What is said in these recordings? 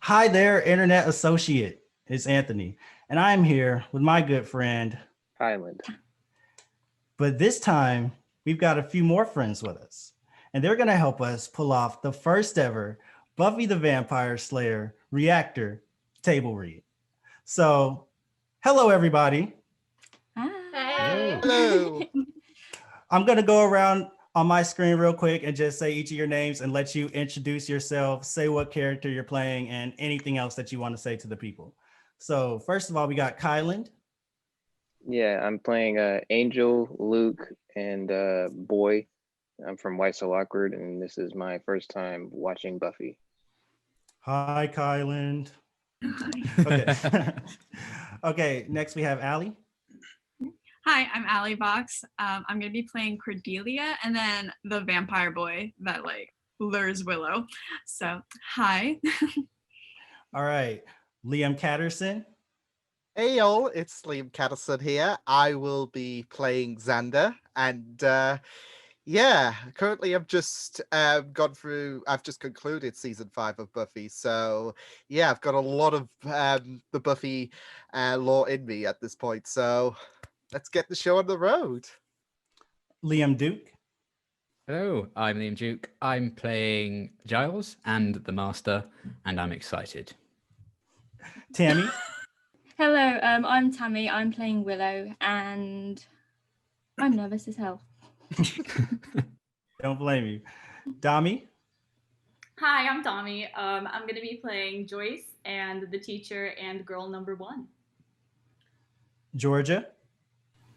Hi there, Internet Associate. It's Anthony, and I'm here with my good friend. Highland. But this time, we've got a few more friends with us, and they're going to help us pull off the first ever Buffy the Vampire Slayer Reactor table read. So, hello, everybody. Hi. Hello. I'm going to go around on my screen real quick and just say each of your names and let you introduce yourself, say what character you're playing, and anything else that you want to say to the people. So, first of all, we got Kyland. Yeah, I'm playing Angel, Luke, and Boy. I'm from White So Awkward, and this is my first time watching Buffy. Hi, Kyland. Okay. Okay, next we have Allie. Hi, I'm Allie Box. I'm going to be playing Cordelia and then the vampire boy that lures Willow. So, hi. All right, Liam Catterson. Hey y'all, it's Liam Catterson here. I will be playing Xander, and currently I've just I've just concluded season 5 of Buffy, so yeah, I've got a lot of the Buffy lore in me at this point. So let's get the show on the road. Liam Duke. Hello, I'm Liam Duke. I'm playing Giles and the Master, and I'm excited. Tammy. Hello, I'm Tammy. I'm playing Willow, and I'm nervous as hell. Don't blame you. Dami. Hi, I'm Dami. I'm going to be playing Joyce and the teacher and girl number 1. Georgia.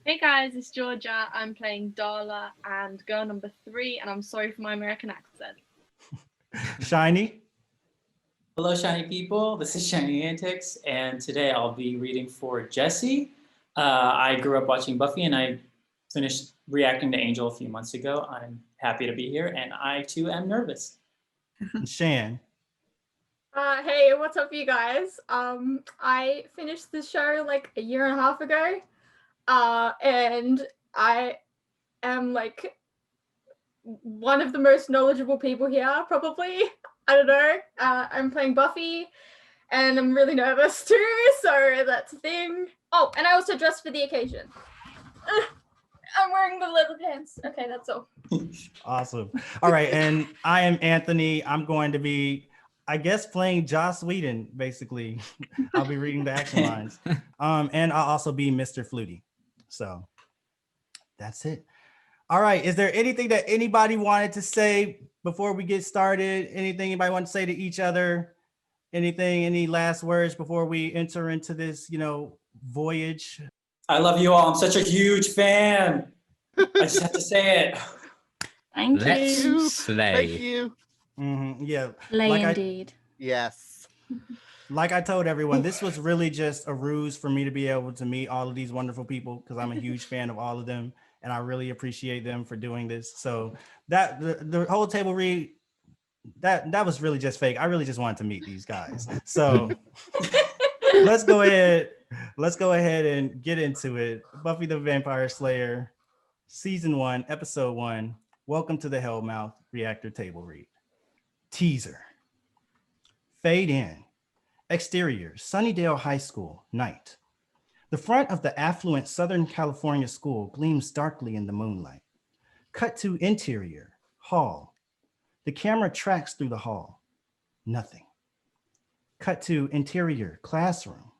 Hey guys, it's Georgia. I'm playing Darla and girl number 3, and I'm sorry for my American accent. Shiny. Hello, Shiny people. This is Shiny Antics, and today I'll be reading for Jessie. I grew up watching Buffy, and I finished reacting to Angel a few months ago. I'm happy to be here, and I too am nervous. Shan. Hey, what's up, you guys? I finished the show like a year and a half ago, and I am like one of the most knowledgeable people here, probably. I don't know. I'm playing Buffy, and I'm really nervous too, so that's a thing. Oh, and I also dressed for the occasion. I'm wearing the leather pants. Okay, that's all. Awesome. All right, and I am Anthony. I'm going to be, I guess, playing Joss Whedon, basically. I'll be reading the action lines. And I'll also be Mr. Flutie. So that's it. All right, is there anything that anybody wanted to say before we get started? Anything anybody want to say to each other? Anything, any last words before we enter into this, voyage? I love you all. I'm such a huge fan. I just have to say it. Thank Let's you. slay. Thank you. Mm-hmm, yeah. Slay indeed. Yes. Like I told everyone, this was really just a ruse for me to be able to meet all of these wonderful people because I'm a huge fan of all of them. And I really appreciate them for doing this. So that the whole table read, that was really just fake. I really just wanted to meet these guys. So let's go ahead and get into it. Buffy the Vampire Slayer, Season 1, Episode 1. Welcome to the Hellmouth Reactor Table Read. Teaser. Fade in. Exterior, Sunnydale High School, night. The front of the affluent Southern California school gleams darkly in the moonlight. Cut to interior, hall. The camera tracks through the hall. Nothing. Cut to interior, classroom.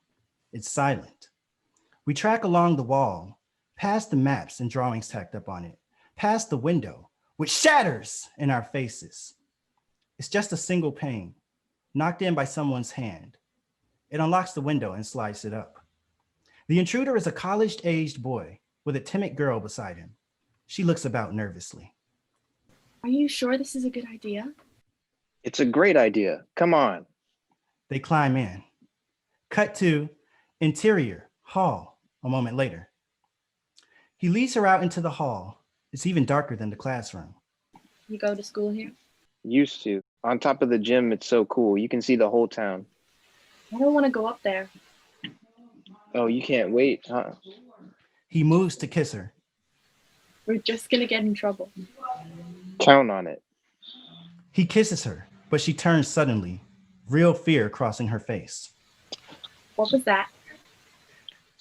It's silent. We track along the wall, past the maps and drawings tacked up on it, past the window, which shatters in our faces. It's just a single pane, knocked in by someone's hand. It unlocks the window and slides it up. The intruder is a college-aged boy with a timid girl beside him. She looks about nervously. Are you sure this is a good idea? It's a great idea. Come on. They climb in. Cut to interior, hall, a moment later. He leads her out into the hall. It's even darker than the classroom. You go to school here? Used to. On top of the gym, it's so cool. You can see the whole town. I don't want to go up there. Oh, you can't wait, huh? He moves to kiss her. We're just going to get in trouble. Count on it. He kisses her, but she turns suddenly, real fear crossing her face. What was that?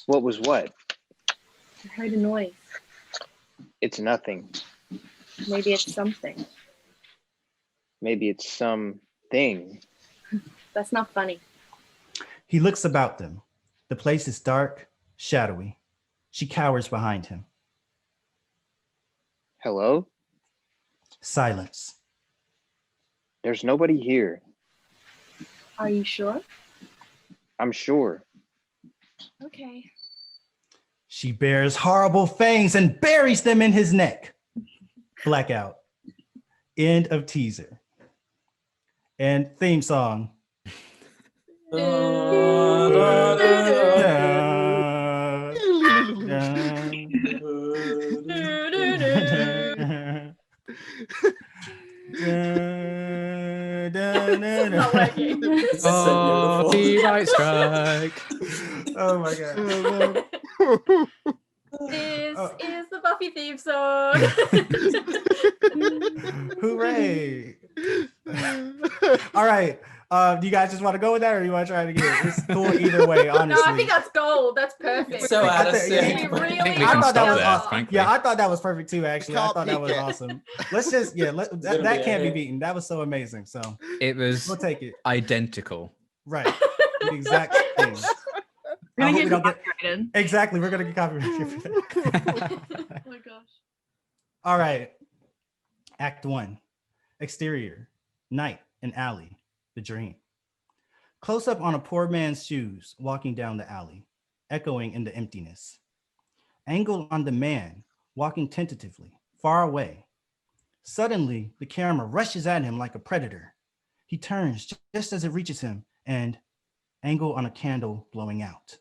What was what? I heard a noise. It's nothing. Maybe it's something. Maybe it's something. That's not funny. He looks about them. The place is dark, shadowy. She cowers behind him. Hello? Silence. There's nobody here. Are you sure? I'm sure. Okay. She bears horrible fangs and buries them in his neck. Blackout. End of teaser. And theme song. Not working. Copyright strike. Oh my god. This is the Buffy theme song. Hooray. All right. Do you guys just want to go with that, or do you want to try it again? It's cool either way, honestly. No, I think that's gold. That's perfect. So out of I think- sync. yeah. but- I think we I can thought that stop was there, awesome. frankly. Yeah, I thought that was perfect too, actually. I Can't thought that beat was it. awesome. Let's just, that can't be beaten. That was so amazing. So It was we'll take it. identical. Right. The exact thing. We're I gonna hope we get don't get copyrighted. exactly. We're gonna get copyrighted for that. Oh my gosh. All right. Act 1. Exterior. Night and alley. The dream. Close up on a poor man's shoes walking down the alley, echoing in the emptiness. Angle on the man walking tentatively, far away. Suddenly, the camera rushes at him like a predator. He turns just as it reaches him and angle on a candle blowing out.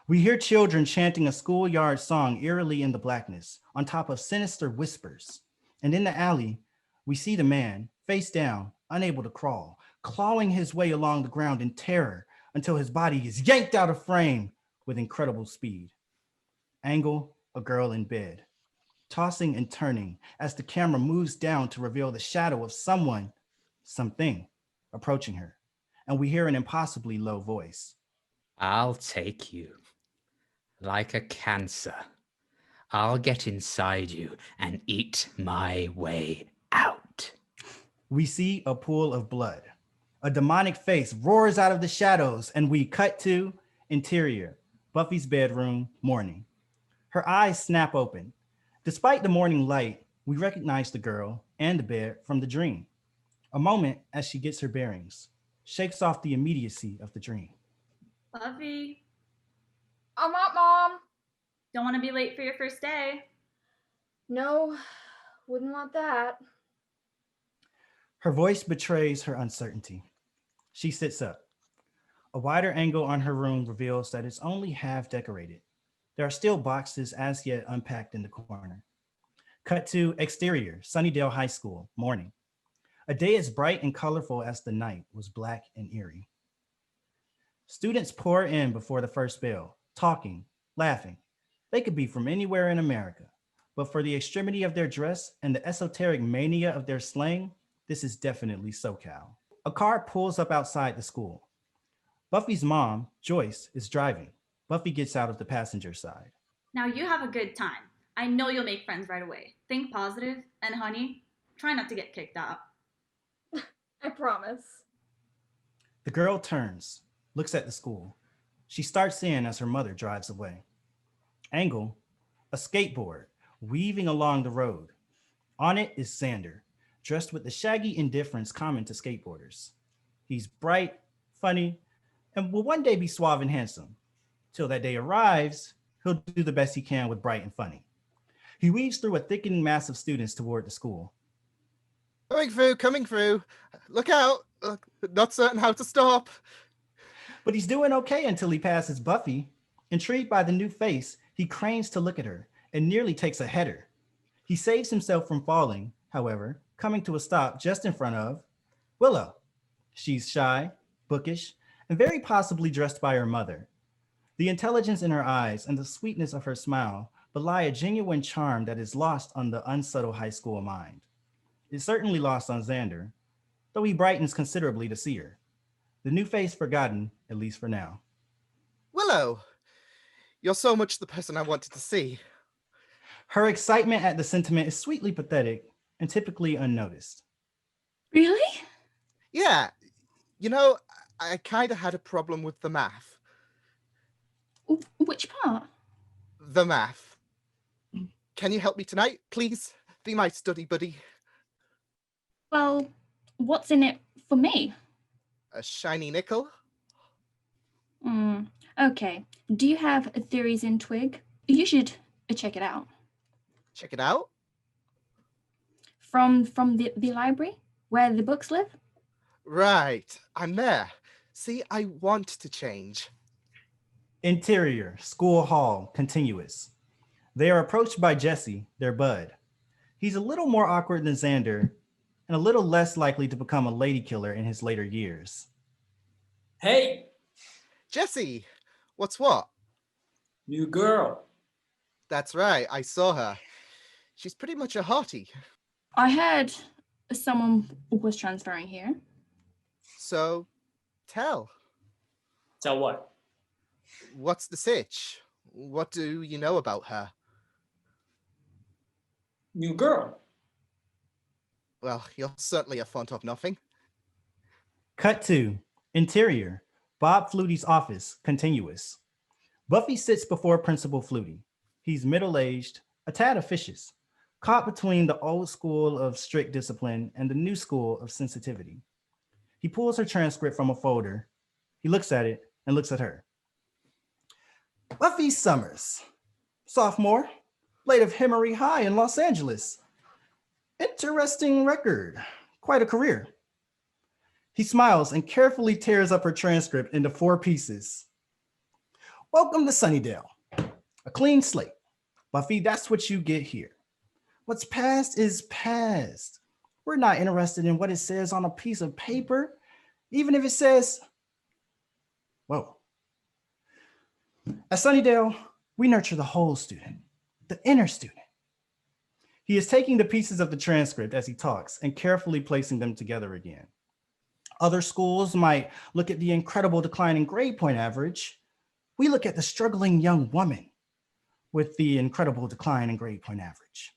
We hear children chanting a schoolyard song eerily in the blackness, on top of sinister whispers. And in the alley, we see the man, face down, unable to crawl, clawing his way along the ground in terror until his body is yanked out of frame with incredible speed. Angle, a girl in bed, tossing and turning as the camera moves down to reveal the shadow of someone, something, approaching her. And we hear an impossibly low voice. I'll take you like a cancer. I'll get inside you and eat my way out. We see a pool of blood. A demonic face roars out of the shadows, and we cut to interior, Buffy's bedroom, morning. Her eyes snap open. Despite the morning light, we recognize the girl and the bed from the dream. A moment as she gets her bearings, shakes off the immediacy of the dream. Buffy, I'm up, Mom. don't want to be late for your first day. No, wouldn't want that. Her voice betrays her uncertainty. She sits up. A wider angle on her room reveals that it's only half decorated. There are still boxes as yet unpacked in the corner. Cut to exterior, Sunnydale High School, morning. A day as bright and colorful as the night was black and eerie. Students pour in before the first bell, talking, laughing. They could be from anywhere in America, but for the extremity of their dress and the esoteric mania of their slang, this is definitely SoCal. A car pulls up outside the school. Buffy's mom, Joyce, is driving. Buffy gets out of the passenger side. Now you have a good time. I know you'll make friends right away. Think positive, and honey, try not to get kicked out. I promise. The girl turns, looks at the school. She starts in as her mother drives away. Angle, a skateboard, weaving along the road. On it is Xander, dressed with the shaggy indifference common to skateboarders. He's bright, funny, and will one day be suave and handsome. Till that day arrives, he'll do the best he can with bright and funny. He weaves through a thickening mass of students toward the school. Coming through. Look out. Not certain how to stop. But he's doing okay until he passes Buffy. Intrigued by the new face, he cranes to look at her and nearly takes a header. He saves himself from falling, however, coming to a stop just in front of Willow. She's shy, bookish, and very possibly dressed by her mother. The intelligence in her eyes and the sweetness of her smile belie a genuine charm that is lost on the unsubtle high school mind. It's certainly lost on Xander, though he brightens considerably to see her. The new face forgotten, at least for now. Willow, you're so much the person I wanted to see. Her excitement at the sentiment is sweetly pathetic and typically unnoticed. Really? Yeah, you know, I kind of had a problem with the math. Which part? The math. Can you help me tonight, please? Be my study buddy. Well, what's in it for me? A shiny nickel? Okay. Do you have theories in Twig? You should check it out. Check it out. From the library, where the books live? Right, I'm there. See, I want to change. Interior, school hall, continuous. They are approached by Jesse, their bud. He's a little more awkward than Xander and a little less likely to become a lady killer in his later years. Hey, Jesse, what's what? new girl. That's right, I saw her. She's pretty much a hottie. I heard someone was transferring here. So, tell. Tell what? What's the sitch? What do you know about her? New girl. Well, you're certainly a font of nothing. Cut to interior, Bob Flutie's office, continuous. Buffy sits before Principal Flutie. He's middle-aged, a tad officious, caught between the old school of strict discipline and the new school of sensitivity. He pulls her transcript from a folder. He looks at it and looks at her. Buffy Summers, sophomore, late of Hemery High in Los Angeles. Interesting record, quite a career. He smiles and carefully tears up her transcript into 4 pieces. Welcome to Sunnydale, a clean slate. Buffy, that's what you get here. What's past is past. We're not interested in what it says on a piece of paper, even if it says, whoa. At Sunnydale, we nurture the whole student, the inner student. He is taking the pieces of the transcript as he talks and carefully placing them together again. Other schools might look at the incredible decline in grade point average. We look at the struggling young woman with the incredible decline in grade point average.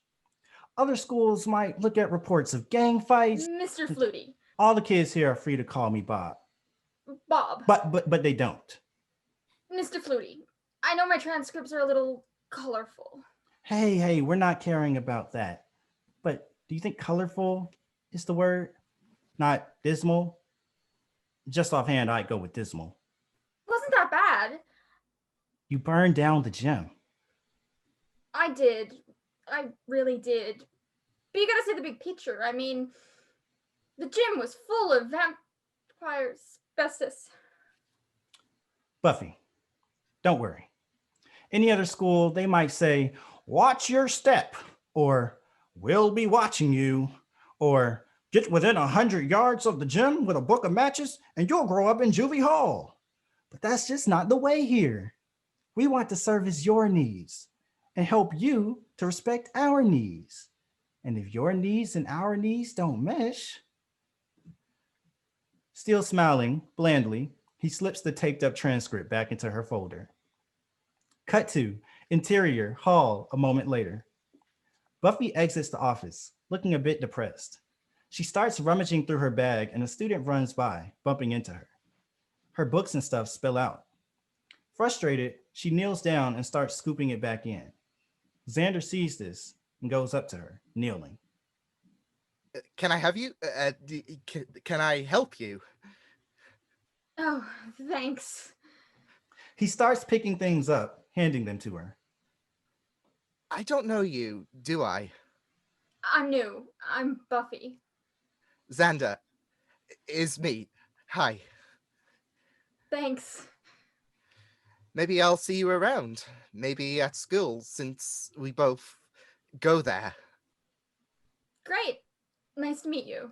Other schools might look at reports of gang fights. Mr. Flutie. All the kids here are free to call me Bob. Bob. But they don't. Mr. Flutie, I know my transcripts are a little colorful. Hey, we're not caring about that. But do you think colorful is the word? Not dismal? Just offhand, I'd go with dismal. Wasn't that bad? You burned down the gym. I did. I really did. But you gotta see the big picture. I mean, the gym was full of vampire asbestos. Buffy, don't worry. Any other school, they might say, watch your step, or we'll be watching you, or get within 100 yards of the gym with a book of matches and you'll grow up in juvie hall. But that's just not the way here. We want to service your needs and help you to respect our needs. And if your needs and our needs don't mesh, still smiling blandly, he slips the taped up transcript back into her folder. Cut to interior hall a moment later. Buffy exits the office, looking a bit depressed. She starts rummaging through her bag and a student runs by, bumping into her. Her books and stuff spill out. Frustrated, she kneels down and starts scooping it back in. Xander sees this and goes up to her, kneeling. Can I have you? Can I help you? Oh, thanks. He starts picking things up, handing them to her. I don't know you, do I? I'm new. I'm Buffy. Xander is me. Hi. Thanks. Maybe I'll see you around. Maybe at school, since we both go there. Great. Nice to meet you.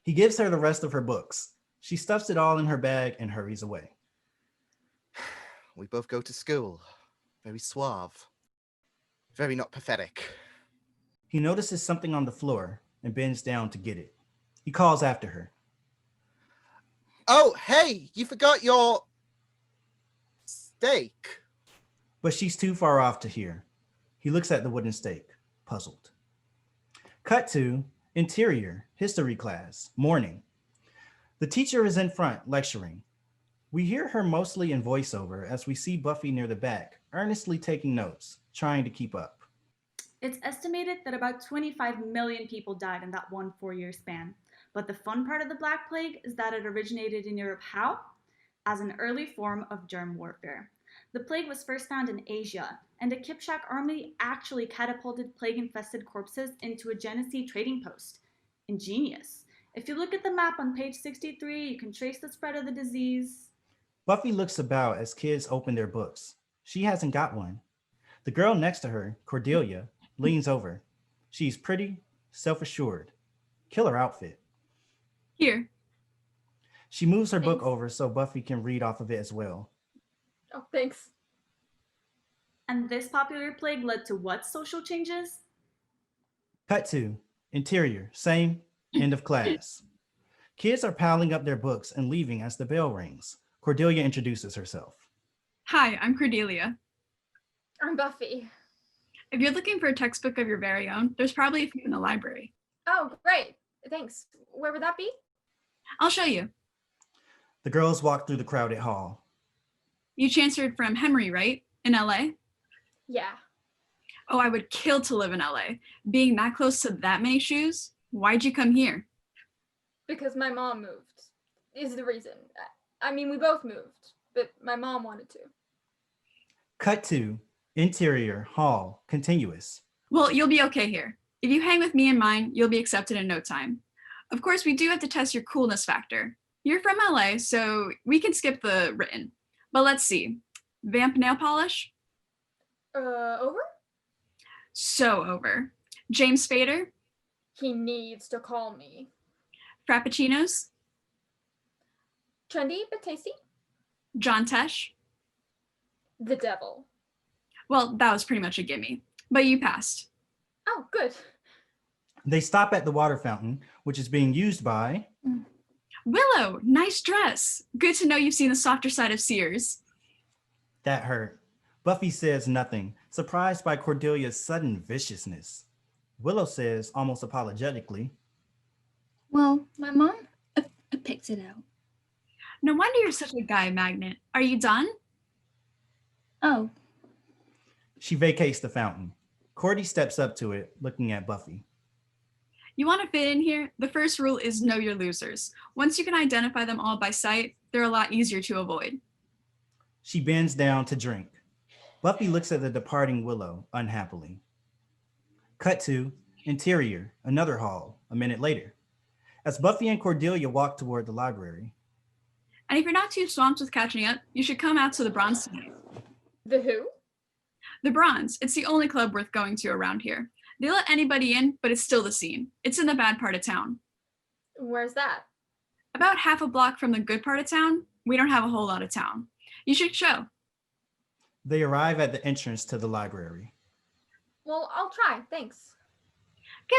He gives her the rest of her books. She stuffs it all in her bag and hurries away. We both go to school. Very suave. Very not pathetic. He notices something on the floor and bends down to get it. He calls after her. Oh, hey, you forgot your steak. But she's too far off to hear. He looks at the wooden stake, puzzled. Cut to interior, history class, morning. The teacher is in front, lecturing. We hear her mostly in voiceover as we see Buffy near the back, earnestly taking notes, trying to keep up. It's estimated that about 25 million people died in that 1 4-year span. But the fun part of the Black Plague is that it originated in Europe how? As an early form of germ warfare. The plague was first found in Asia, and a Kipchak army actually catapulted plague-infested corpses into a Genesee trading post. Ingenious. If you look at the map on page 63, you can trace the spread of the disease. Buffy looks about as kids open their books. She hasn't got one. The girl next to her, Cordelia, leans over. She's pretty, self-assured. Killer outfit. Here. She moves her book over so Buffy can read off of it as well. Oh, thanks. And this popular plague led to what social changes? Cut to interior, same, end of class. Kids are piling up their books and leaving as the bell rings. Cordelia introduces herself. Hi, I'm Cordelia. I'm Buffy. If you're looking for a textbook of your very own, there's probably a few in the library. Oh, great. Thanks. Where would that be? I'll show you. The girls walk through the crowded hall. You transferred from Henry, right? In LA? Yeah, Oh, I would kill to live in LA. Being that close to that many shoes? Why'd you come here? because my mom moved, is the reason. I mean, we both moved, but my mom wanted to. Cut to interior, hall, continuous. Well, you'll be okay here. If you hang with me and mine, you'll be accepted in no time. Of course, we do have to test your coolness factor. You're from LA, so we can skip the written. But let's see. Vamp nail polish? Over? So over. James Spader? He needs to call me. Frappuccinos? Trendy but tasty? John Tesh? The devil. Well, that was pretty much a gimme, but you passed. Oh, good. They stop at the water fountain, which is being used by... Willow, nice dress. Good to know you've seen the softer side of Sears. That hurt. Buffy says nothing, surprised by Cordelia's sudden viciousness. Willow says, almost apologetically, Well, my mom picked it out. No wonder you're such a guy magnet. Are you done? Oh, she vacates the fountain. Cordy steps up to it, looking at Buffy. You want to fit in here? The first rule is know your losers. Once you can identify them all by sight, they're a lot easier to avoid. She bends down to drink. Buffy looks at the departing Willow unhappily. Cut to interior, another hall, a minute later. As Buffy and Cordelia walk toward the library. And if you're not too swamped with catching up, you should come out to the Bronze tonight. The who? The Bronze. It's the only club worth going to around here. They let anybody in, but it's still the scene. It's in the bad part of town. Where's that? About half a block from the good part of town. We don't have a whole lot of town. You should show. They arrive at the entrance to the library. Well, I'll try, thanks.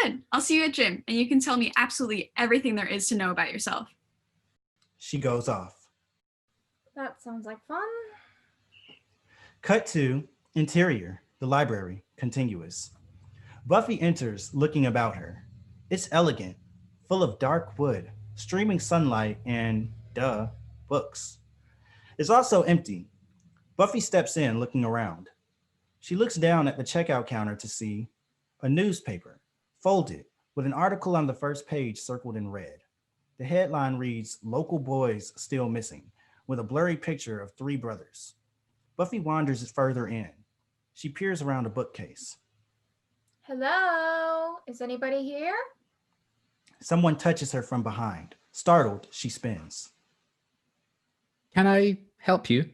Good. I'll see you at gym, and you can tell me absolutely everything there is to know about yourself. She goes off. That sounds like fun. Cut to interior, the library, contiguous. Buffy enters, looking about her. It's elegant, full of dark wood, streaming sunlight, and, books. It's also empty. Buffy steps in, looking around. She looks down at the checkout counter to see a newspaper, folded, with an article on the first page circled in red. The headline reads, "Local Boys Still Missing," with a blurry picture of 3 brothers. Buffy wanders further in. She peers around a bookcase. Hello? Is anybody here? Someone touches her from behind. Startled, she spins. Can I help you?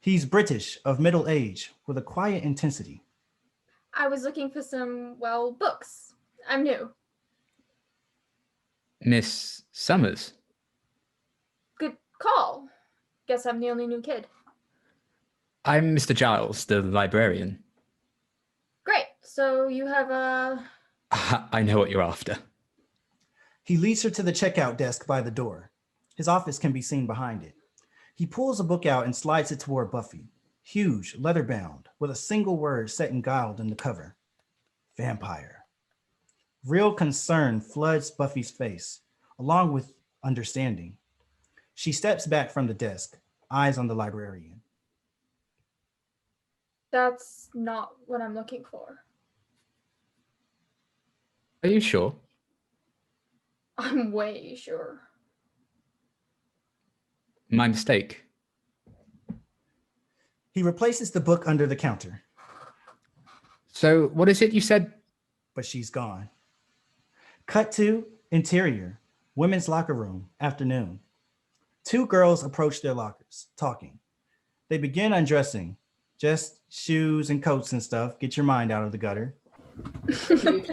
He's British, of middle age, with a quiet intensity. I was looking for some, well, books. I'm new. Miss Summers? Good call. Guess I'm the only new kid. I'm Mr. Giles, the librarian. Great. So you have a... I know what you're after. He leads her to the checkout desk by the door. His office can be seen behind it. He pulls a book out and slides it toward Buffy. Huge, leather-bound, with a single word set in gold in the cover. Vampire. Real concern floods Buffy's face, along with understanding. She steps back from the desk, eyes on the librarian. That's not what I'm looking for. Are you sure? I'm way sure. My mistake. He replaces the book under the counter, So, what is it you said? but she's gone. Cut to interior, women's locker room, afternoon. Two girls approach their lockers, talking. They begin undressing, just shoes and coats and stuff. Get your mind out of the gutter. Stupid.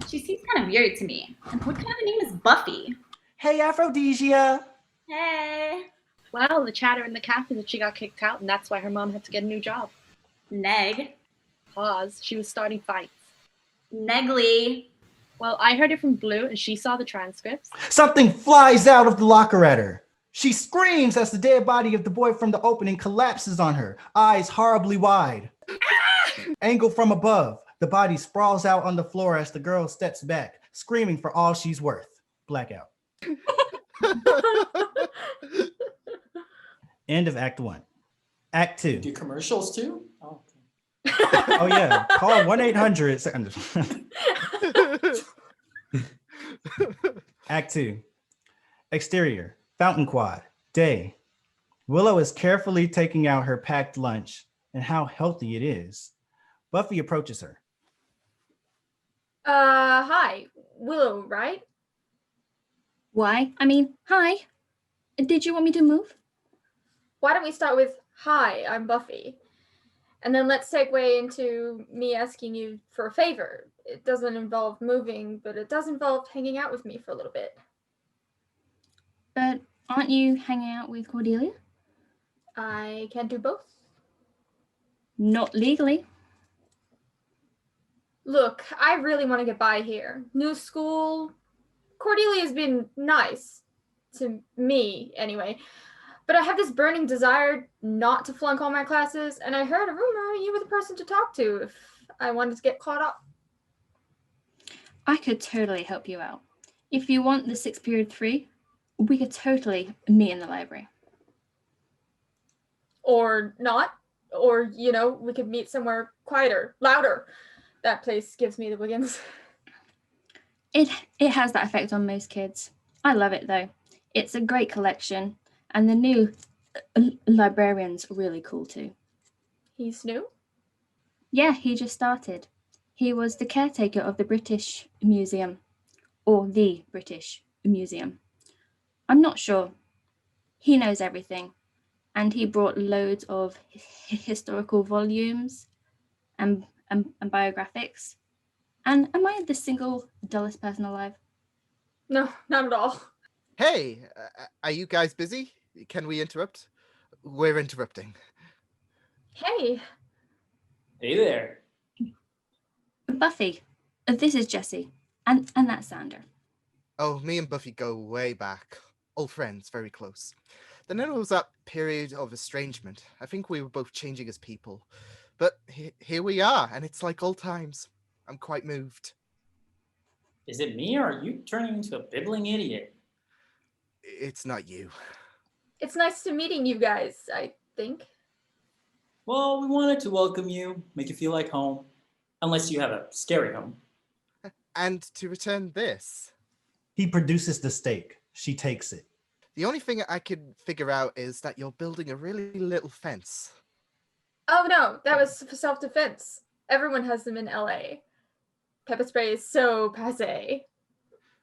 She seems kind of weird to me. And what kind of a name is Buffy? Hey, Aphrodisia. Hey. Well, the chatter in the cafe that she got kicked out, and that's why her mom had to get a new job. Neg. Pause. She was starting fights. Negly. Well, I heard it from Blue, and she saw the transcripts. Something flies out of the locker at her. She screams as the dead body of the boy from the opening collapses on her, eyes horribly wide. Angle from above, the body sprawls out on the floor as the girl steps back, screaming for all she's worth. Blackout. End of Act 1. Act 2. Do commercials too? Oh, Oh yeah, call 1-800. Act 2. Exterior, fountain quad, day. Willow is carefully taking out her packed lunch and how healthy it is. Buffy approaches her. Hi. Willow, right? Why? I mean, hi. Did you want me to move? Why don't we start with, hi, I'm Buffy. And then let's segue into me asking you for a favor. It doesn't involve moving, but it does involve hanging out with me for a little bit. But aren't you hanging out with Cordelia? I can do both. Not legally. Look, I really want to get by here. New school. Cordelia's been nice. To me, anyway. But I have this burning desire not to flunk all my classes, and I heard a rumor you were the person to talk to if I wanted to get caught up. I could totally help you out. If you want the 6th period 3, we could totally meet in the library. Or not. Or, we could meet somewhere quieter, louder. That place gives me the wiggins. It has that effect on most kids. I love it though. It's a great collection, and the new librarian's really cool too. He's new? Yeah, he just started. He was the caretaker of the British Museum, or the British Museum. I'm not sure. He knows everything, and he brought loads of historical volumes and biographics. And am I the single dullest person alive? No, not at all. Hey, are you guys busy? Can we interrupt? We're interrupting. Hey. hey there. Buffy, this is Jessie, and that's Xander. Oh, me and Buffy go way back. Old friends, very close. Then there was that period of estrangement. I think we were both changing as people. But here we are, and it's like old times. I'm quite moved. Is it me or are you turning into a bibbling idiot? It's not you. It's nice to meeting you guys, I think. Well, we wanted to welcome you, make you feel like home. Unless you have a scary home. And to return this. He produces the steak. She takes it. The only thing I could figure out is that you're building a really little fence. Oh no, that was for self-defense. Everyone has them in LA. Pepper spray is so passé.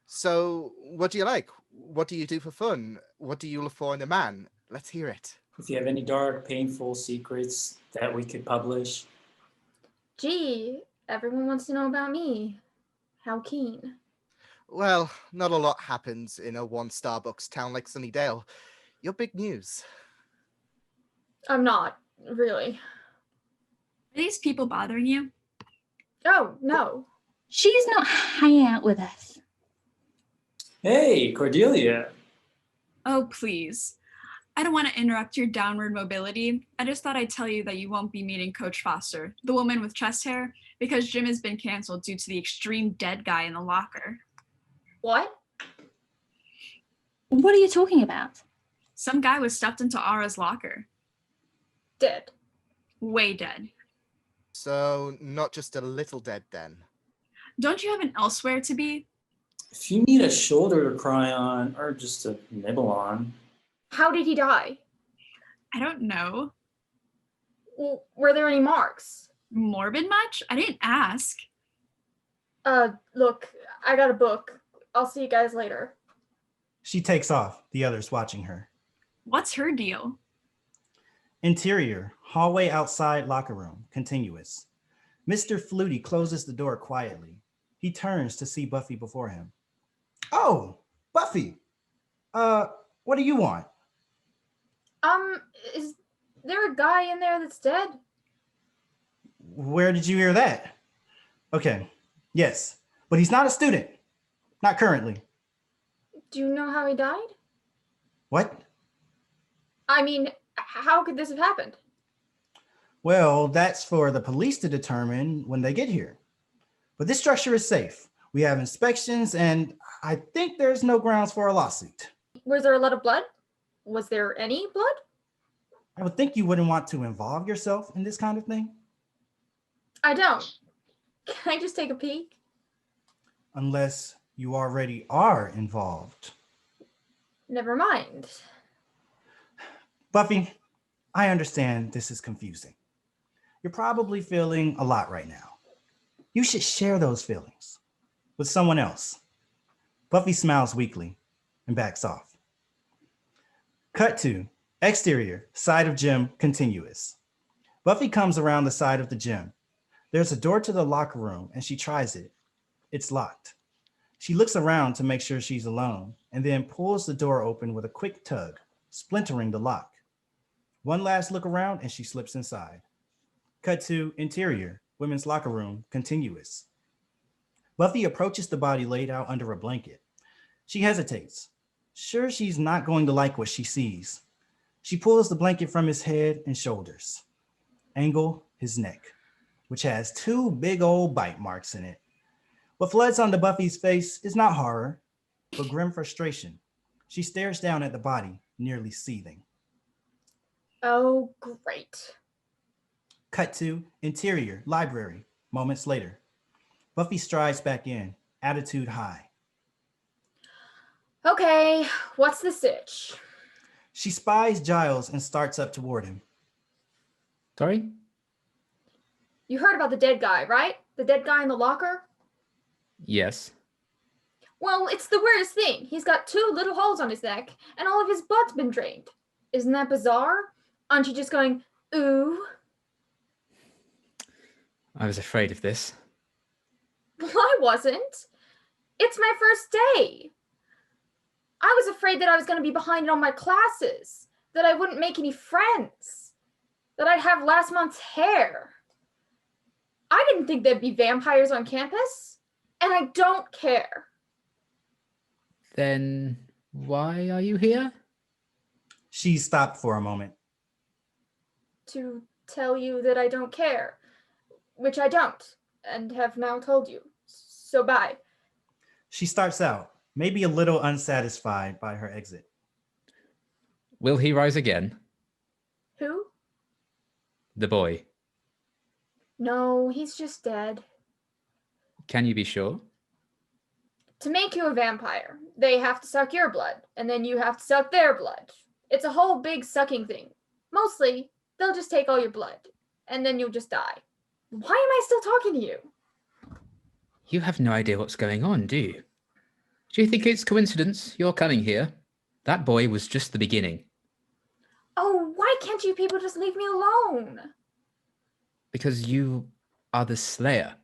So, what do you like? What do you do for fun? What do you look for in a man? Let's hear it. If you have any dark, painful secrets that we could publish. Gee, everyone wants to know about me. How keen? Well, not a lot happens in a one Starbucks town like Sunnydale. You're big news. I'm not, really. Are these people bothering you? Oh, no. She's not hanging out with us. Hey, Cordelia. Oh, please. I don't want to interrupt your downward mobility. I just thought I'd tell you that you won't be meeting Coach Foster, the woman with chest hair, because gym has been canceled due to the extreme dead guy in the locker. What? What are you talking about? Some guy was stuffed into Ara's locker. Dead. Way dead. So not just a little dead then. Don't you have an elsewhere to be? If you need a shoulder to cry on or just to nibble on. How did he die? I don't know. Were there any marks? Morbid much? I didn't ask. Look, I got a book. I'll see you guys later. She takes off, the others watching her. What's her deal? Interior, hallway outside locker room, continuous. Mr. Flutie closes the door quietly. He turns to see Buffy before him. Oh, Buffy. What do you want? Is there a guy in there that's dead? Where did you hear that? Okay, yes, but he's not a student. Not currently. Do you know how he died? What? I mean, how could this have happened? Well, that's for the police to determine when they get here. But this structure is safe. We have inspections, and I think there's no grounds for a lawsuit. Was there a lot of blood? Was there any blood? I would think you wouldn't want to involve yourself in this kind of thing. I don't. Can I just take a peek? Unless you already are involved. Never mind. Buffy, I understand this is confusing. You're probably feeling a lot right now. You should share those feelings with someone else. Buffy smiles weakly and backs off. Cut to exterior, side of gym, continuous. Buffy comes around the side of the gym. There's a door to the locker room and she tries it. It's locked. She looks around to make sure she's alone and then pulls the door open with a quick tug, splintering the lock. One last look around and she slips inside. Cut to interior, women's locker room, continuous. Buffy approaches the body laid out under a blanket. She hesitates, sure she's not going to like what she sees. She pulls the blanket from his head and shoulders. Angle his neck, which has 2 big old bite marks in it. What floods onto Buffy's face is not horror, but grim frustration. She stares down at the body, nearly seething. Oh, great. Cut to interior, library, moments later. Buffy strides back in, attitude high. Okay, what's the sitch? She spies Giles and starts up toward him. Sorry? You heard about the dead guy, right? The dead guy in the locker? Yes. Well, it's the weirdest thing. He's got 2 little holes on his neck, and all of his blood's been drained. Isn't that bizarre? Aren't you just going, ooh? I was afraid of this. Well, I wasn't. It's my first day. I was afraid that I was going to be behind in all my classes, that I wouldn't make any friends, that I'd have last month's hair. I didn't think there'd be vampires on campus, and I don't care. Then why are you here? She stopped for a moment. To tell you that I don't care, which I don't, and have now told you. So bye. She starts out, maybe a little unsatisfied by her exit. Will he rise again? Who? The boy. No, he's just dead. Can you be sure? To make you a vampire, they have to suck your blood, and then you have to suck their blood. It's a whole big sucking thing. Mostly, they'll just take all your blood, and then you'll just die. Why am I still talking to you? You have no idea what's going on, do you? Do you think it's coincidence you're coming here? That boy was just the beginning. Oh, why can't you people just leave me alone? Because you are the Slayer.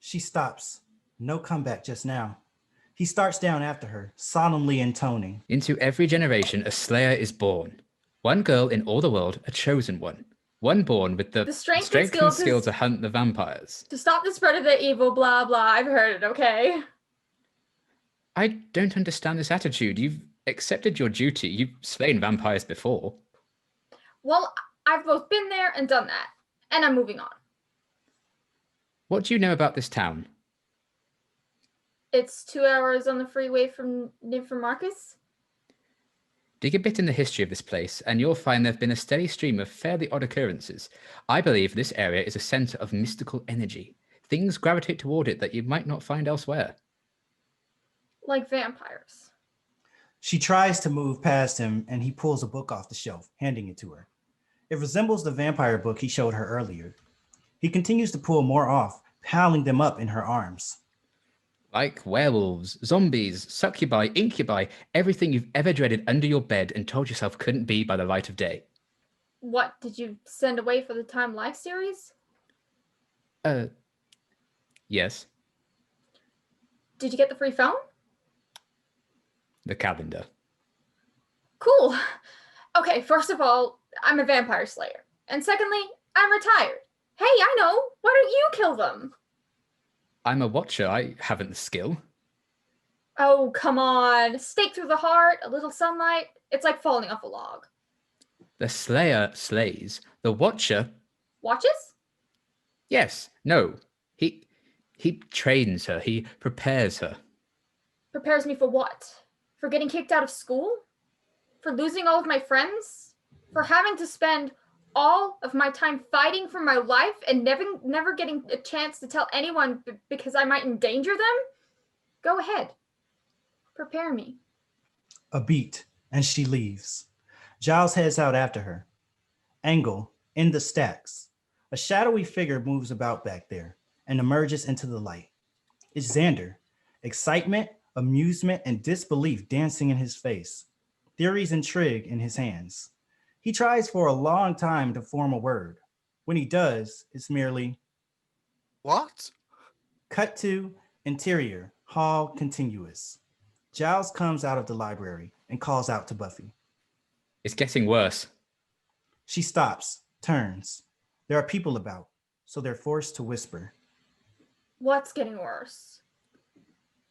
She stops. No comeback just now. He starts down after her, solemnly intoning. Into every generation, a Slayer is born. One girl in all the world, a chosen one. One born with the strength and skill skills to hunt the vampires. To stop the spread of the evil, blah, blah. I've heard it, okay? I don't understand this attitude. You've accepted your duty. You've slain vampires before. Well, I've both been there and done that, and I'm moving on. What do you know about this town? It's 2 hours on the freeway from Marcus. Dig a bit in the history of this place, and you'll find there have been a steady stream of fairly odd occurrences. I believe this area is a center of mystical energy. Things gravitate toward it that you might not find elsewhere. Like vampires. She tries to move past him, and he pulls a book off the shelf, handing it to her. It resembles the vampire book he showed her earlier. He continues to pull more off, piling them up in her arms. Like werewolves, zombies, succubi, incubi, everything you've ever dreaded under your bed and told yourself couldn't be by the light of day. What did you send away for the Time Life series? Yes. Did you get the free phone? The calendar. Cool. Okay, first of all, I'm a vampire slayer. And secondly, I'm retired. Hey, I know. Why don't you kill them? I'm a watcher. I haven't the skill. Oh, come on. Stake through the heart, a little sunlight. It's like falling off a log. The slayer slays. The watcher... Watches? Yes. No. He trains her. He prepares her. Prepares me for what? For getting kicked out of school? For losing all of my friends? For having to spend all of my time fighting for my life and never getting a chance to tell anyone because I might endanger them? Go ahead. Prepare me. A beat, and she leaves. Giles heads out after her. Angle, in the stacks. A shadowy figure moves about back there and emerges into the light. It's Xander. Excitement, amusement, and disbelief dancing in his face. Theories and trig in his hands. He tries for a long time to form a word. When he does, it's merely... What? Cut to interior, hall contiguous. Giles comes out of the library and calls out to Buffy. It's getting worse. She stops, turns. There are people about, so they're forced to whisper. What's getting worse?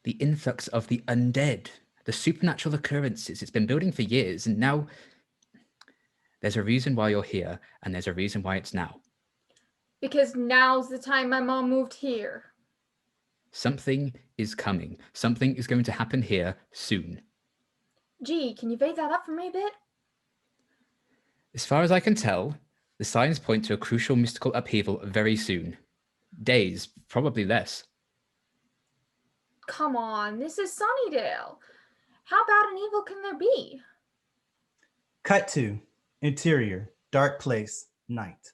The influx of the undead, the supernatural occurrences. It's been building for years, and now there's a reason why you're here, and there's a reason why it's now. Because now's the time my mom moved here. Something is coming. Something is going to happen here soon. Gee, can you vague that up for me a bit? As far as I can tell, the signs point to a crucial mystical upheaval very soon. Days, probably less. Come on, this is Sunnydale. How bad an evil can there be? Cut to interior, dark place, night.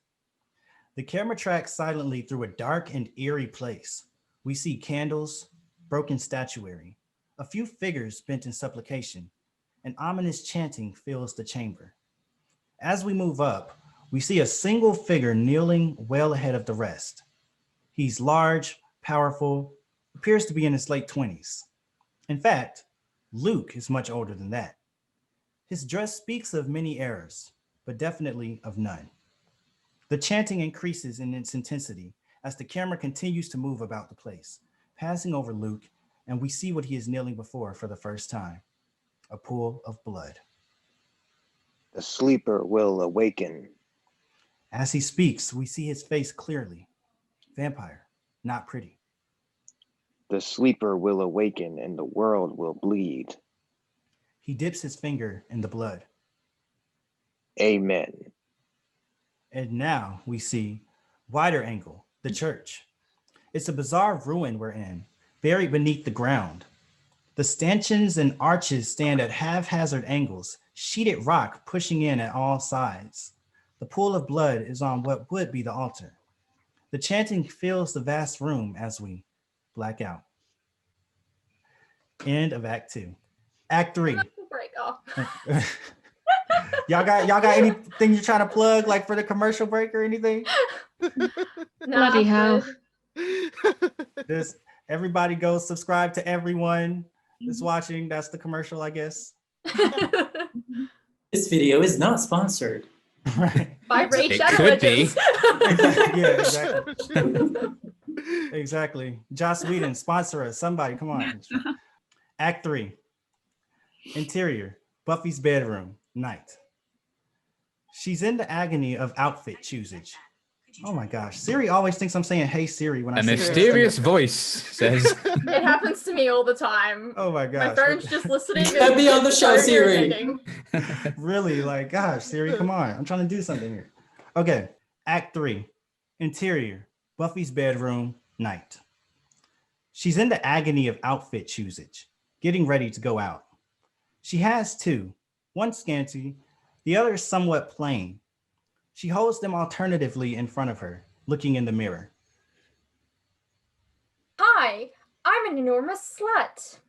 The camera tracks silently through a dark and eerie place. We see candles, broken statuary, a few figures bent in supplication, and ominous chanting fills the chamber. As we move up, we see a single figure kneeling well ahead of the rest. He's large, powerful, appears to be in his late 20s. In fact, Luke is much older than that. His dress speaks of many eras, but definitely of none. The chanting increases in its intensity as the camera continues to move about the place, passing over Luke, and we see what he is kneeling before for the first time, a pool of blood. The sleeper will awaken. As he speaks, we see his face clearly. Vampire, not pretty. The sleeper will awaken and the world will bleed. He dips his finger in the blood. Amen. And now we see wider angle, the church. It's a bizarre ruin we're in, buried beneath the ground. The stanchions and arches stand at haphazard angles, sheeted rock pushing in at all sides. The pool of blood is on what would be the altar. The chanting fills the vast room as we black out. End of Act 2. Act 3. Break off. Y'all got anything you're trying to plug, like for the commercial break or anything? Bloody hell. This everybody go subscribe to everyone that's watching. That's the commercial, I guess. This video is not sponsored. Right. By Ray It Shadow could be. Legends. Yeah, exactly. Exactly. Joss Whedon, sponsor us. Somebody, come on. Act 3. Interior, Buffy's bedroom, night. She's in the agony of outfit choosage. Oh my gosh. Siri always thinks I'm saying, hey Siri, when I A say mysterious voice says, It happens to me all the time. Oh my My gosh. phone's just listening. You gotta be on the it's show, so Siri. irritating. Really? Like, gosh, Siri, come on. I'm trying to do something here. Okay. Act 3. Interior, Buffy's bedroom, night. She's in the agony of outfit choosage, getting ready to go out. She has two, one scanty, the other somewhat plain. She holds them alternatively in front of her, looking in the mirror. Hi, I'm an enormous slut.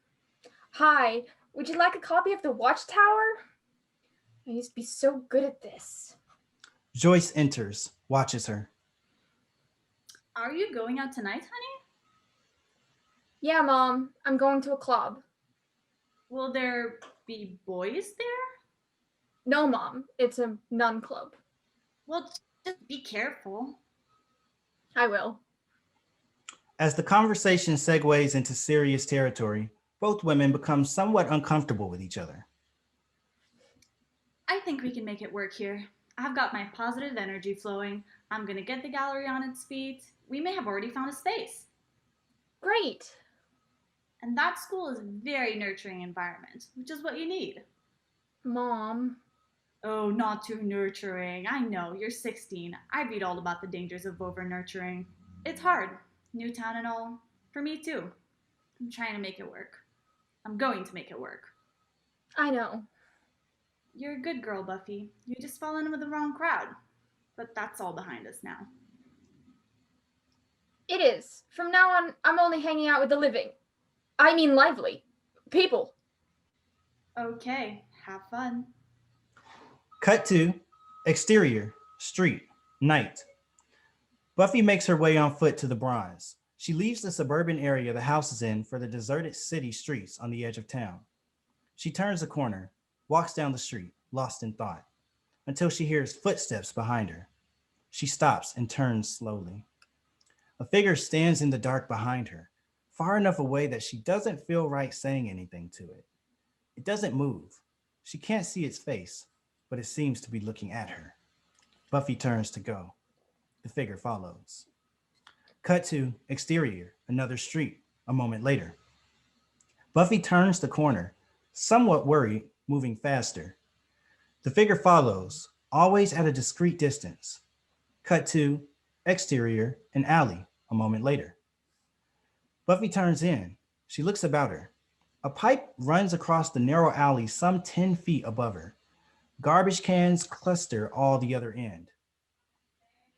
Hi, would you like a copy of The Watchtower? I used to be so good at this. Joyce enters, watches her. Are you going out tonight, honey? Yeah, Mom, I'm going to a club. Will there be boys there? No, Mom, it's a nun club. Well, just be careful. I will. As the conversation segues into serious territory, both women become somewhat uncomfortable with each other. I think we can make it work here. I've got my positive energy flowing. I'm gonna get the gallery on its feet. We may have already found a space. Great. And that school is a very nurturing environment, which is what you need. Mom. Oh, not too nurturing. I know, you're 16. I read all about the dangers of over-nurturing. It's hard. New town and all. For me too. I'm trying to make it work. I'm going to make it work. I know. You're a good girl, Buffy. You just fell in with the wrong crowd. But that's all behind us now. It is. From now on, I'm only hanging out with the living. I mean lively. People. Okay, have fun. Cut to exterior, street, night. Buffy makes her way on foot to the Bronze. She leaves the suburban area the house is in for the deserted city streets on the edge of town. She turns a corner, walks down the street, lost in thought, until she hears footsteps behind her. She stops and turns slowly. A figure stands in the dark behind her, far enough away that she doesn't feel right saying anything to it. It doesn't move. She can't see its face, but it seems to be looking at her. Buffy turns to go. The figure follows. Cut to exterior, another street, a moment later. Buffy turns the corner, somewhat worried, moving faster. The figure follows, always at a discreet distance. Cut to exterior, an alley, a moment later. Buffy turns in. She looks about her. A pipe runs across the narrow alley some 10 feet above her. Garbage cans cluster all the other end.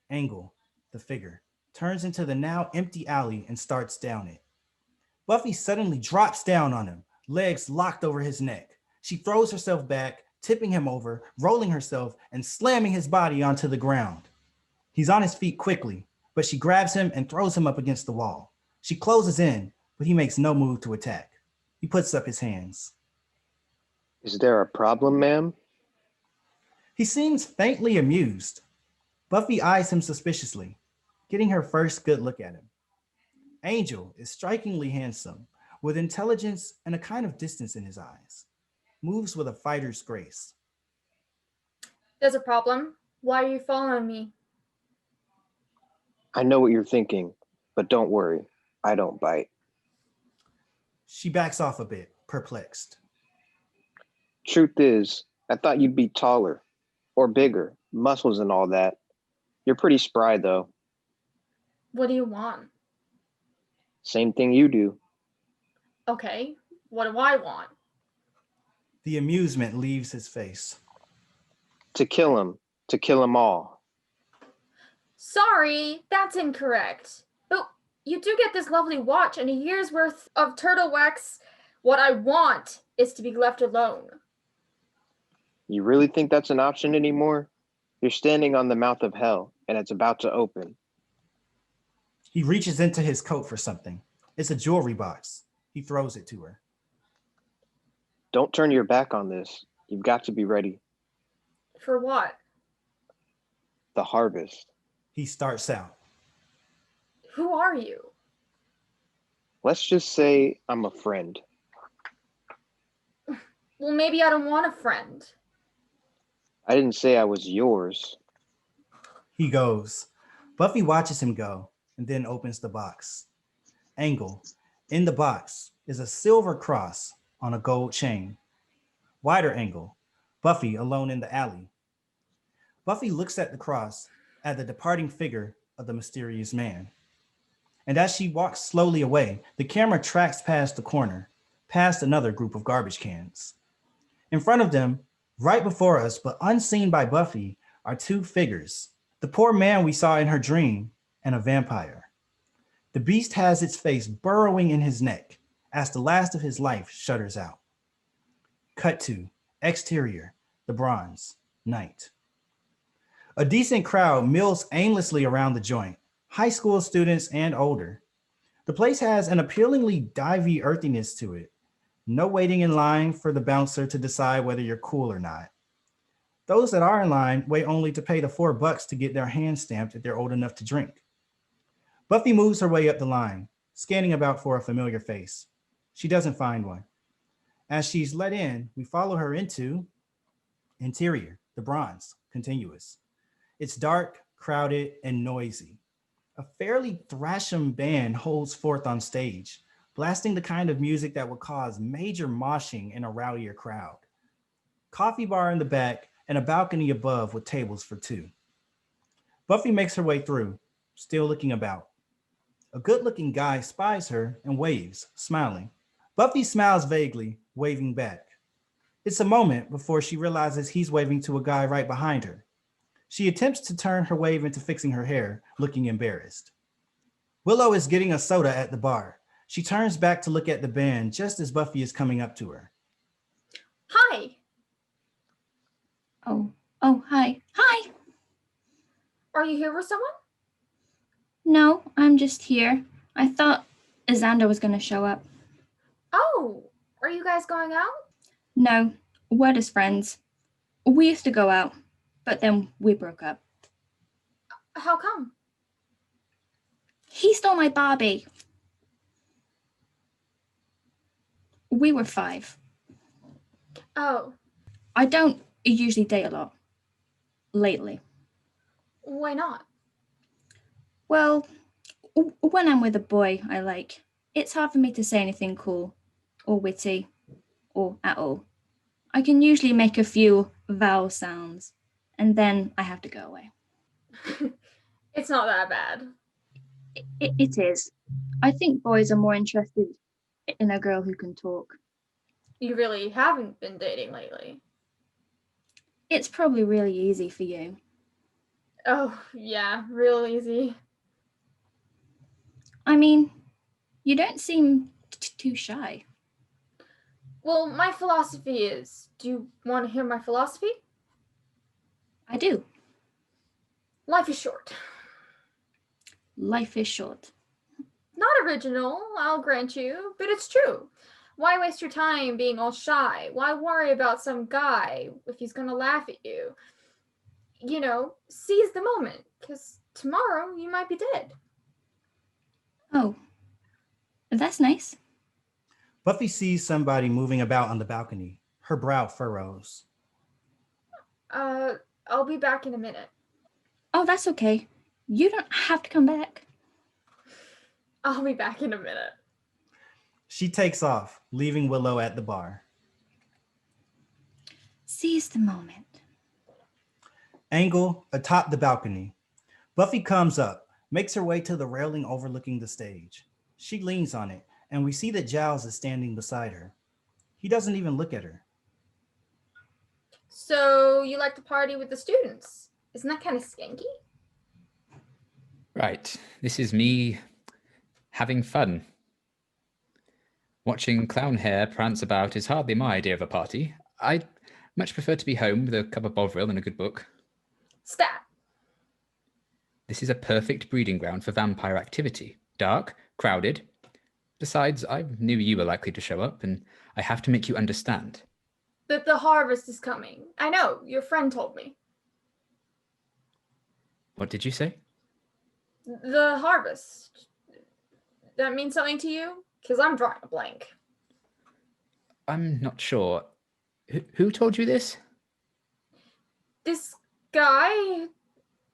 Angle, the figure, turns into the now empty alley and starts down it. Buffy suddenly drops down on him, legs locked over his neck. She throws herself back, tipping him over, rolling herself, and slamming his body onto the ground. He's on his feet quickly, but she grabs him and throws him up against the wall. She closes in, but he makes no move to attack. He puts up his hands. Is there a problem, ma'am? He seems faintly amused. Buffy eyes him suspiciously, getting her first good look at him. Angel is strikingly handsome, with intelligence and a kind of distance in his eyes. Moves with a fighter's grace. There's a problem. Why are you following me? I know what you're thinking, but don't worry. I don't bite. She backs off a bit, perplexed. Truth is, I thought you'd be taller or bigger, muscles and all that. You're pretty spry, though. What do you want? Same thing you do. Okay, what do I want? The amusement leaves his face. To kill him all. Sorry, that's incorrect. But you do get this lovely watch and a year's worth of turtle wax. What I want is to be left alone. You really think that's an option anymore? You're standing on the mouth of hell, and it's about to open. He reaches into his coat for something. It's a jewelry box. He throws it to her. Don't turn your back on this. You've got to be ready. For what? The harvest. He starts out. Who are you? Let's just say I'm a friend. Well, maybe I don't want a friend. I didn't say I was yours. He goes. Buffy watches him go and then opens the box. Angle. In the box is a silver cross on a gold chain. Wider angle. Buffy alone in the alley. Buffy looks at the cross, at the departing figure of the mysterious man. And as she walks slowly away, the camera tracks past the corner, past another group of garbage cans. In front of them, right before us, but unseen by Buffy, are two figures. The poor man we saw in her dream and a vampire. The beast has its face burrowing in his neck as the last of his life shudders out. Cut to exterior, the Bronze, night. A decent crowd mills aimlessly around the joint, high school students and older. The place has an appealingly divey earthiness to it. No waiting in line for the bouncer to decide whether you're cool or not. Those that are in line wait only to pay the $4 to get their hand stamped if they're old enough to drink. Buffy moves her way up the line, scanning about for a familiar face. She doesn't find one. As she's let in, we follow her into interior, the Bronze, continuous. It's dark, crowded, and noisy. A fairly thrashing band holds forth on stage, blasting the kind of music that would cause major moshing in a rowdier crowd. Coffee bar in the back and a balcony above with tables for two. Buffy makes her way through, still looking about. A good-looking guy spies her and waves, smiling. Buffy smiles vaguely, waving back. It's a moment before she realizes he's waving to a guy right behind her. She attempts to turn her wave into fixing her hair, looking embarrassed. Willow is getting a soda at the bar. She turns back to look at the band just as Buffy is coming up to her. Hi. Oh, hi. Hi. Are you here with someone? No, I'm just here. I thought Xander was going to show up. Oh, are you guys going out? No, we're just friends. We used to go out, but then we broke up. How come? He stole my Barbie. We were 5. Oh, I don't usually date a lot. Lately. why not? Well, when I'm with a boy I like, it's hard for me to say anything cool or witty or at all. I can usually make a few vowel sounds and then I have to go away. It's not that bad. It is. I think boys are more interested in a girl who can talk. You really haven't been dating lately. It's probably really easy for you. Oh, yeah, real easy. I mean, you don't seem too shy. Well, my philosophy is, do you want to hear my philosophy? I do. Life is short. Life is short. Not original, I'll grant you, but it's true. Why waste your time being all shy? Why worry about some guy if he's gonna laugh at you? You know, seize the moment, because tomorrow you might be dead. Oh, that's nice. Buffy sees somebody moving about on the balcony. Her brow furrows. I'll be back in a minute. Oh, that's okay. You don't have to come back. I'll be back in a minute. She takes off, leaving Willow at the bar. Seize the moment. Angle atop the balcony. Buffy comes up, makes her way to the railing overlooking the stage. She leans on it, and we see that Giles is standing beside her. He doesn't even look at her. So you like to party with the students? Isn't that kind of skanky? Right. This is me having fun. Watching clown hair prance about is hardly my idea of a party. I'd much prefer to be home with a cup of Bovril and a good book. Stat. This is a perfect breeding ground for vampire activity. Dark, crowded. Besides, I knew you were likely to show up, and I have to make you understand. That the harvest is coming. I know, your friend told me. What did you say? The harvest. That means something to you? Because I'm drawing a blank. I'm not sure. Who told you this? This guy,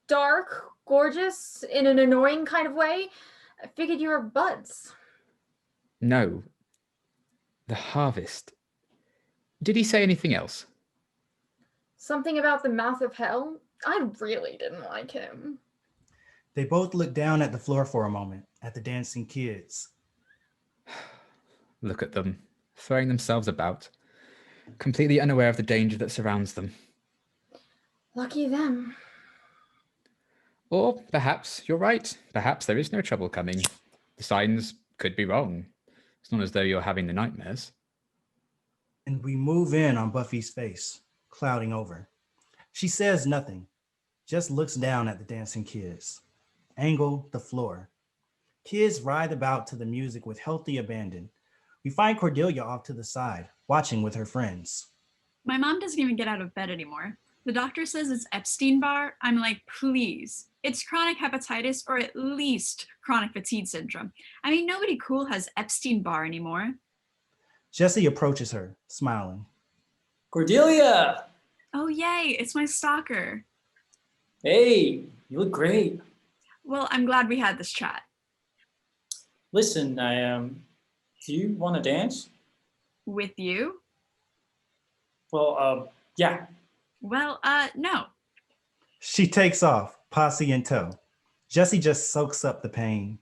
dark, gorgeous, in an annoying kind of way. I figured you were buds. No. The harvest. Did he say anything else? Something about the mouth of hell? I really didn't like him. They both look down at the floor for a moment, at the dancing kids. Look at them, throwing themselves about, completely unaware of the danger that surrounds them. Lucky them. Or perhaps you're right. Perhaps there is no trouble coming. The signs could be wrong. It's not as though you're having the nightmares. And we move in on Buffy's face, clouding over. She says nothing, just looks down at the dancing kids. Angle the floor. Kids writhe about to the music with healthy abandon. We find Cordelia off to the side, watching with her friends. My mom doesn't even get out of bed anymore. The doctor says it's Epstein-Barr. I'm like, please. It's chronic hepatitis or at least chronic fatigue syndrome. I mean, nobody cool has Epstein-Barr anymore. Jesse approaches her, smiling. Cordelia! Oh, yay, it's my stalker. Hey, you look great. Well, I'm glad we had this chat. Listen, do you want to dance? With you? Well, yeah. Well, no. She takes off, posse in tow. Jesse just soaks up the pain.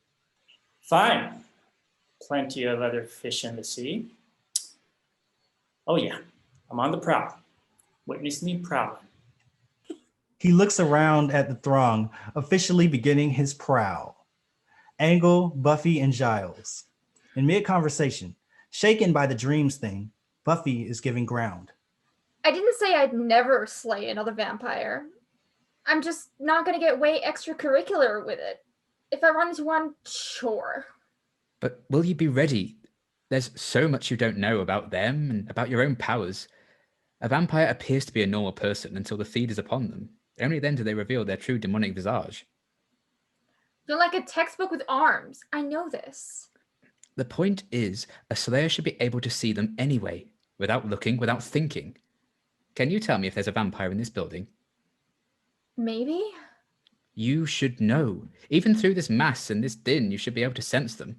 Fine. Plenty of other fish in the sea. Oh yeah, I'm on the prowl. Witness me prowling. He looks around at the throng, officially beginning his prowl. Angle, Buffy, and Giles. In mid-conversation, shaken by the dreams thing, Buffy is giving ground. I didn't say I'd never slay another vampire. I'm just not going to get way extracurricular with it. If I run into one, sure. But will you be ready? There's so much you don't know about them and about your own powers. A vampire appears to be a normal person until the feed is upon them. Only then do they reveal their true demonic visage. You're like a textbook with arms. I know this. The point is, a Slayer should be able to see them anyway, without looking, without thinking. Can you tell me if there's a vampire in this building? Maybe? You should know. Even through this mass and this din, you should be able to sense them.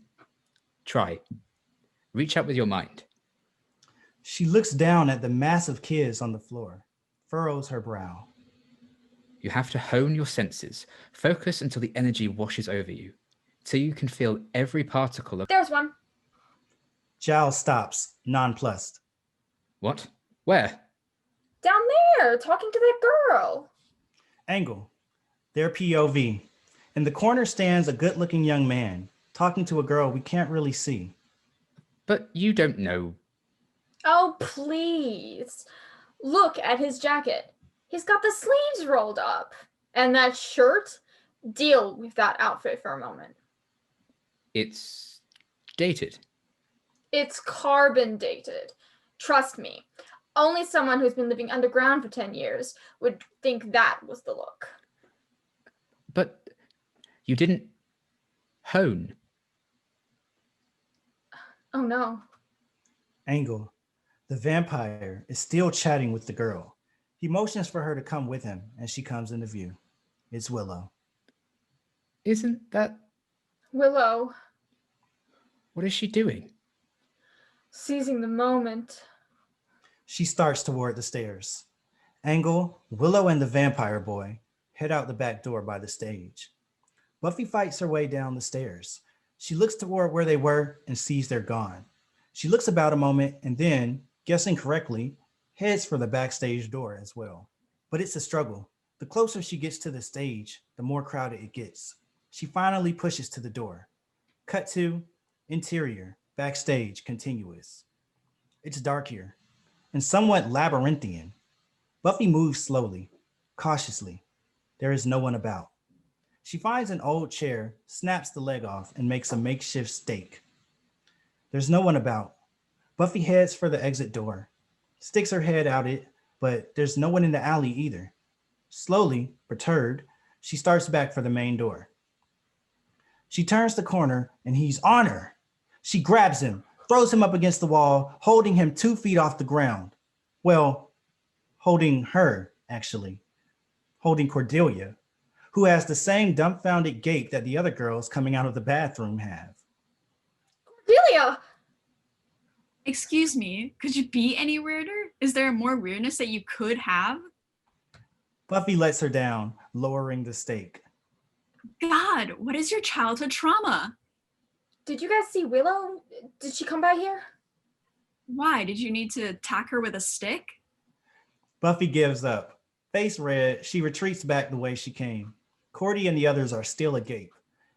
Try. Reach out with your mind. She looks down at the mass of kids on the floor, furrows her brow. You have to hone your senses. Focus until the energy washes over you, till you can feel every particle of... There's one. Giles stops, nonplussed. What? Where? Down there, talking to that girl. Angle, their POV. In the corner stands a good-looking young man, talking to a girl we can't really see. But you don't know. Oh, please. Look at his jacket. He's got the sleeves rolled up. And that shirt? Deal with that outfit for a moment. It's dated. It's carbon dated. Trust me. Only someone who's been living underground for 10 years would think that was the look. But you didn't hone. Oh no. Angle, the vampire, is still chatting with the girl. He motions for her to come with him, and she comes into view. It's Willow. Isn't that... Willow. What is she doing? Seizing the moment. She starts toward the stairs. Angle, Willow, and the vampire boy head out the back door by the stage. Buffy fights her way down the stairs. She looks toward where they were and sees they're gone. She looks about a moment and then, guessing correctly, heads for the backstage door as well. But it's a struggle. The closer she gets to the stage, the more crowded it gets. She finally pushes to the door. Cut to interior, backstage, continuous. It's dark here and somewhat labyrinthian. Buffy moves slowly, cautiously. There is no one about. She finds an old chair, snaps the leg off, and makes a makeshift stake. There's no one about. Buffy heads for the exit door, sticks her head out it, but there's no one in the alley either. Slowly, perturbed, she starts back for the main door. She turns the corner and he's on her. She grabs him, throws him up against the wall, holding him 2 feet off the ground. Well, holding her, actually, holding Cordelia, who has the same dumbfounded gape that the other girls coming out of the bathroom have. Delia! Excuse me, could you be any weirder? Is there more weirdness that you could have? Buffy lets her down, lowering the stake. God, what is your childhood trauma? Did you guys see Willow? Did she come by here? Why? Did you need to attack her with a stick? Buffy gives up. Face red, she retreats back the way she came. Cordy and the others are still agape.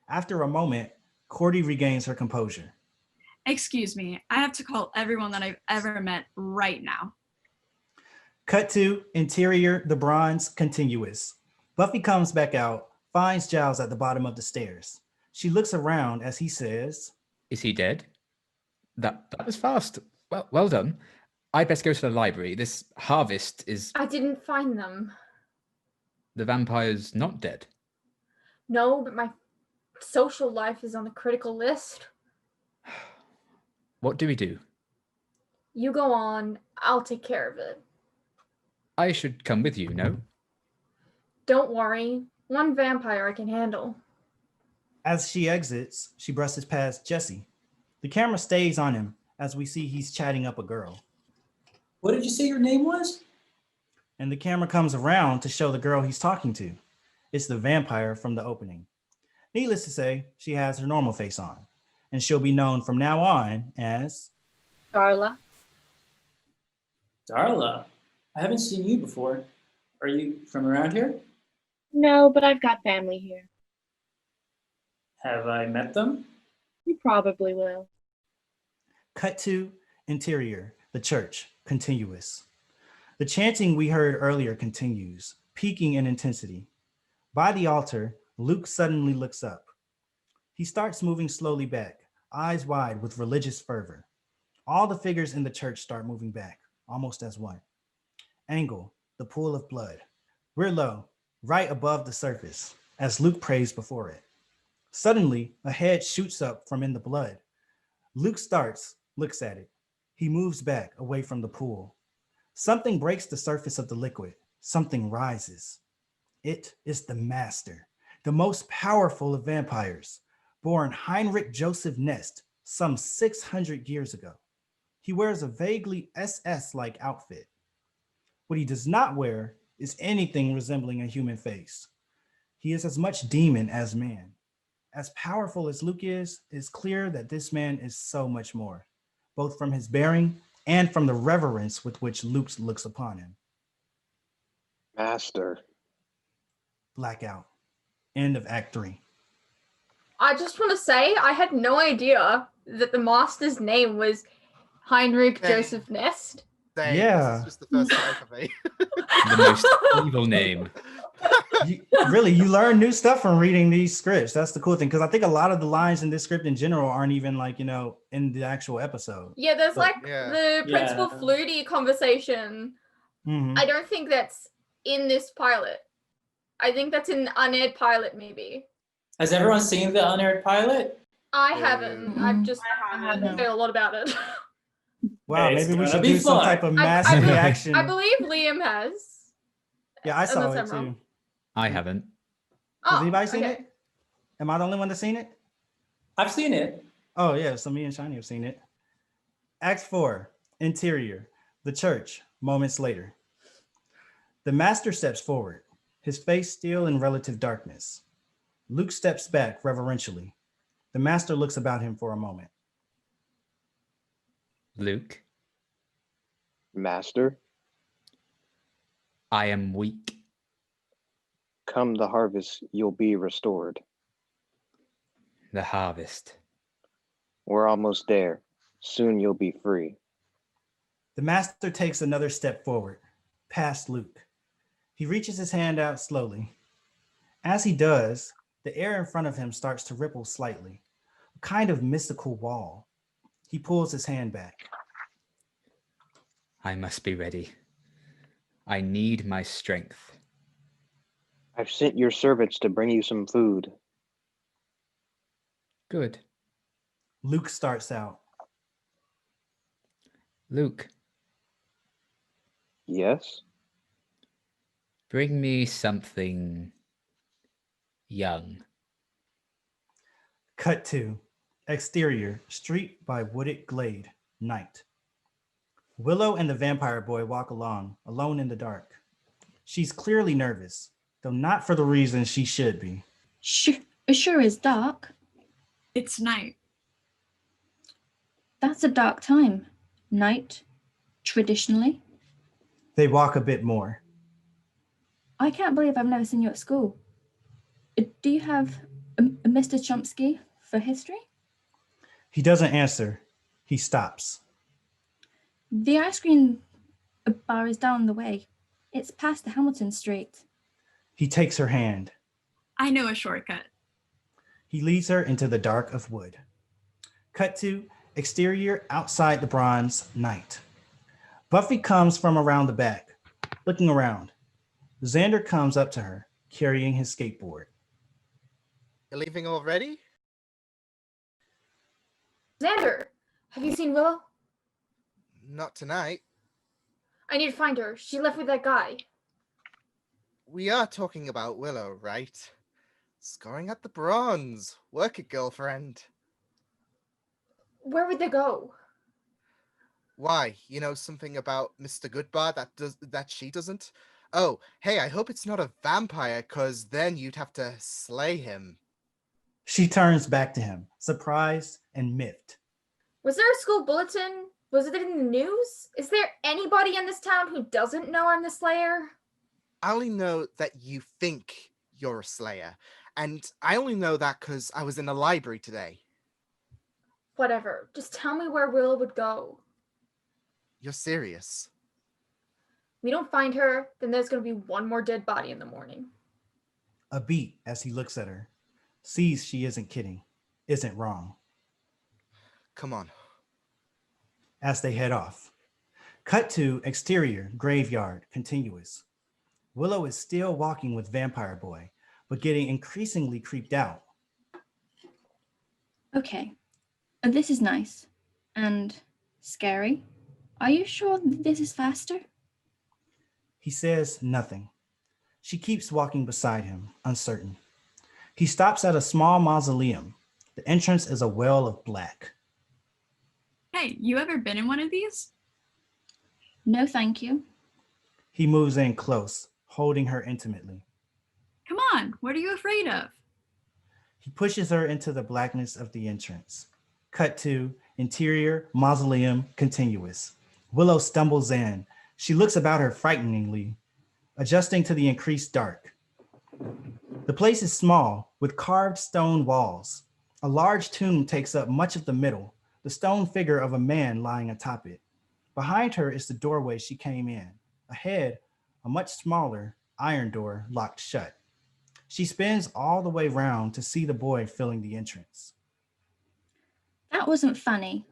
After a moment, Cordy regains her composure. Excuse me, I have to call everyone that I've ever met right now. Cut to interior, the bronze, continuous. Buffy comes back out, finds Giles at the bottom of the stairs. She looks around as he says, Is he dead? That was fast. Well done. I'd best go to the library. This harvest is... I didn't find them. The vampire's not dead. No, but my social life is on the critical list. What do we do? You go on, I'll take care of it. I should come with you, no? Don't worry, one vampire I can handle. As she exits, she brushes past Jesse. The camera stays on him as we see he's chatting up a girl. What did you say your name was? And the camera comes around to show the girl he's talking to. It's the vampire from the opening. Needless to say, she has her normal face on, and she'll be known from now on as... Darla. Darla. I haven't seen you before. Are you from around here? No, but I've got family here. Have I met them? You probably will. Cut to interior, the church, continuous. The chanting we heard earlier continues, peaking in intensity. By the altar, Luke suddenly looks up. He starts moving slowly back, eyes wide with religious fervor. All the figures in the church start moving back, almost as one. Angle, the pool of blood. We're low, right above the surface, as Luke prays before it. Suddenly, a head shoots up from in the blood. Luke starts, looks at it. He moves back away from the pool. Something breaks the surface of the liquid. Something rises. It is the master, the most powerful of vampires, born Heinrich Joseph Nest some 600 years ago. He wears a vaguely SS-like outfit. What he does not wear is anything resembling a human face. He is as much demon as man. As powerful as Luke is, it's clear that this man is so much more, both from his bearing and from the reverence with which Luke looks upon him. Master. Blackout. End of Act 3. I just want to say, I had no idea that the master's name was Heinrich Joseph Nest. Same. Yeah. This is just the first time for me. The most evil name. You learn new stuff from reading these scripts. That's the cool thing, because I think a lot of the lines in this script in general aren't even in the actual episode. Yeah, there's But- the Principal Flutie conversation. Mhm. I don't think that's in this pilot. I think that's in unaired pilot, maybe. Has everyone seen the unaired pilot? I haven't. I've just heard a lot about it. Wow, It's maybe we gonna should be do some fun. type of massive reaction. I believe Liam has. Yeah, I saw Unless it I'm too. wrong. I haven't. Has anybody seen okay. it? Am I the only one that's seen it? I've seen it. Oh yeah, so me and Shiny have seen it. Act 4, interior, the church, moments later. The master steps forward, his face still in relative darkness. Luke steps back reverentially. The master looks about him for a moment. Luke, Master. I am weak. Come the harvest, you'll be restored. The harvest. We're almost there. Soon you'll be free. The master takes another step forward, past Luke. He reaches his hand out slowly. As he does, the air in front of him starts to ripple slightly, a kind of mystical wall. He pulls his hand back. I must be ready. I need my strength. I've sent your servants to bring you some food. Good. Luke starts out. Luke, Yes. Bring me something young. Cut to exterior, street by wooded glade, night. Willow and the vampire boy walk along, alone in the dark. She's clearly nervous, though not for the reason she should be. It sure is dark. It's night. That's a dark time. Night, traditionally. They walk a bit more. I can't believe I've never seen you at school. Do you have a Mr. Chomsky for history? He doesn't answer. He stops. The ice cream bar is down the way. It's past the Hamilton Street. He takes her hand. I know a shortcut. He leads her into the dark of wood. Cut to exterior, outside the bronze, night. Buffy comes from around the back, looking around. Xander comes up to her, carrying his skateboard. You're leaving already? Xander, have you seen Willow? Not tonight. I need to find her. She left with that guy. We are talking about Willow, right? Scoring at the bronze. Work it, girlfriend. Where would they go? Why? You know something about Mr. Goodbar that she doesn't? Oh, hey, I hope it's not a vampire, cause then you'd have to slay him. She turns back to him, surprised and miffed. Was there a school bulletin? Was it in the news? Is there anybody in this town who doesn't know I'm the Slayer? I only know that you think you're a Slayer, and I only know that because I was in the library today. Whatever. Just tell me where Willow would go. You're serious? We don't find her, then there's going to be one more dead body in the morning. A beat as he looks at her, sees she isn't kidding, isn't wrong. Come on. As they head off. Cut to exterior, graveyard, continuous. Willow is still walking with Vampire Boy, but getting increasingly creeped out. Okay, this is nice. And scary. Are you sure this is faster? He says nothing. She keeps walking beside him, uncertain. He stops at a small mausoleum. The entrance is a well of black. Hey, you ever been in one of these? No, thank you. He moves in close, holding her intimately. Come on, what are you afraid of? He pushes her into the blackness of the entrance. Cut to interior, mausoleum, continuous. Willow stumbles in. She looks about her frighteningly, adjusting to the increased dark. The place is small, with carved stone walls. A large tomb takes up much of the middle, the stone figure of a man lying atop it. Behind her is the doorway she came in. Ahead, a much smaller iron door locked shut. She spins all the way round to see the boy filling the entrance. That wasn't funny.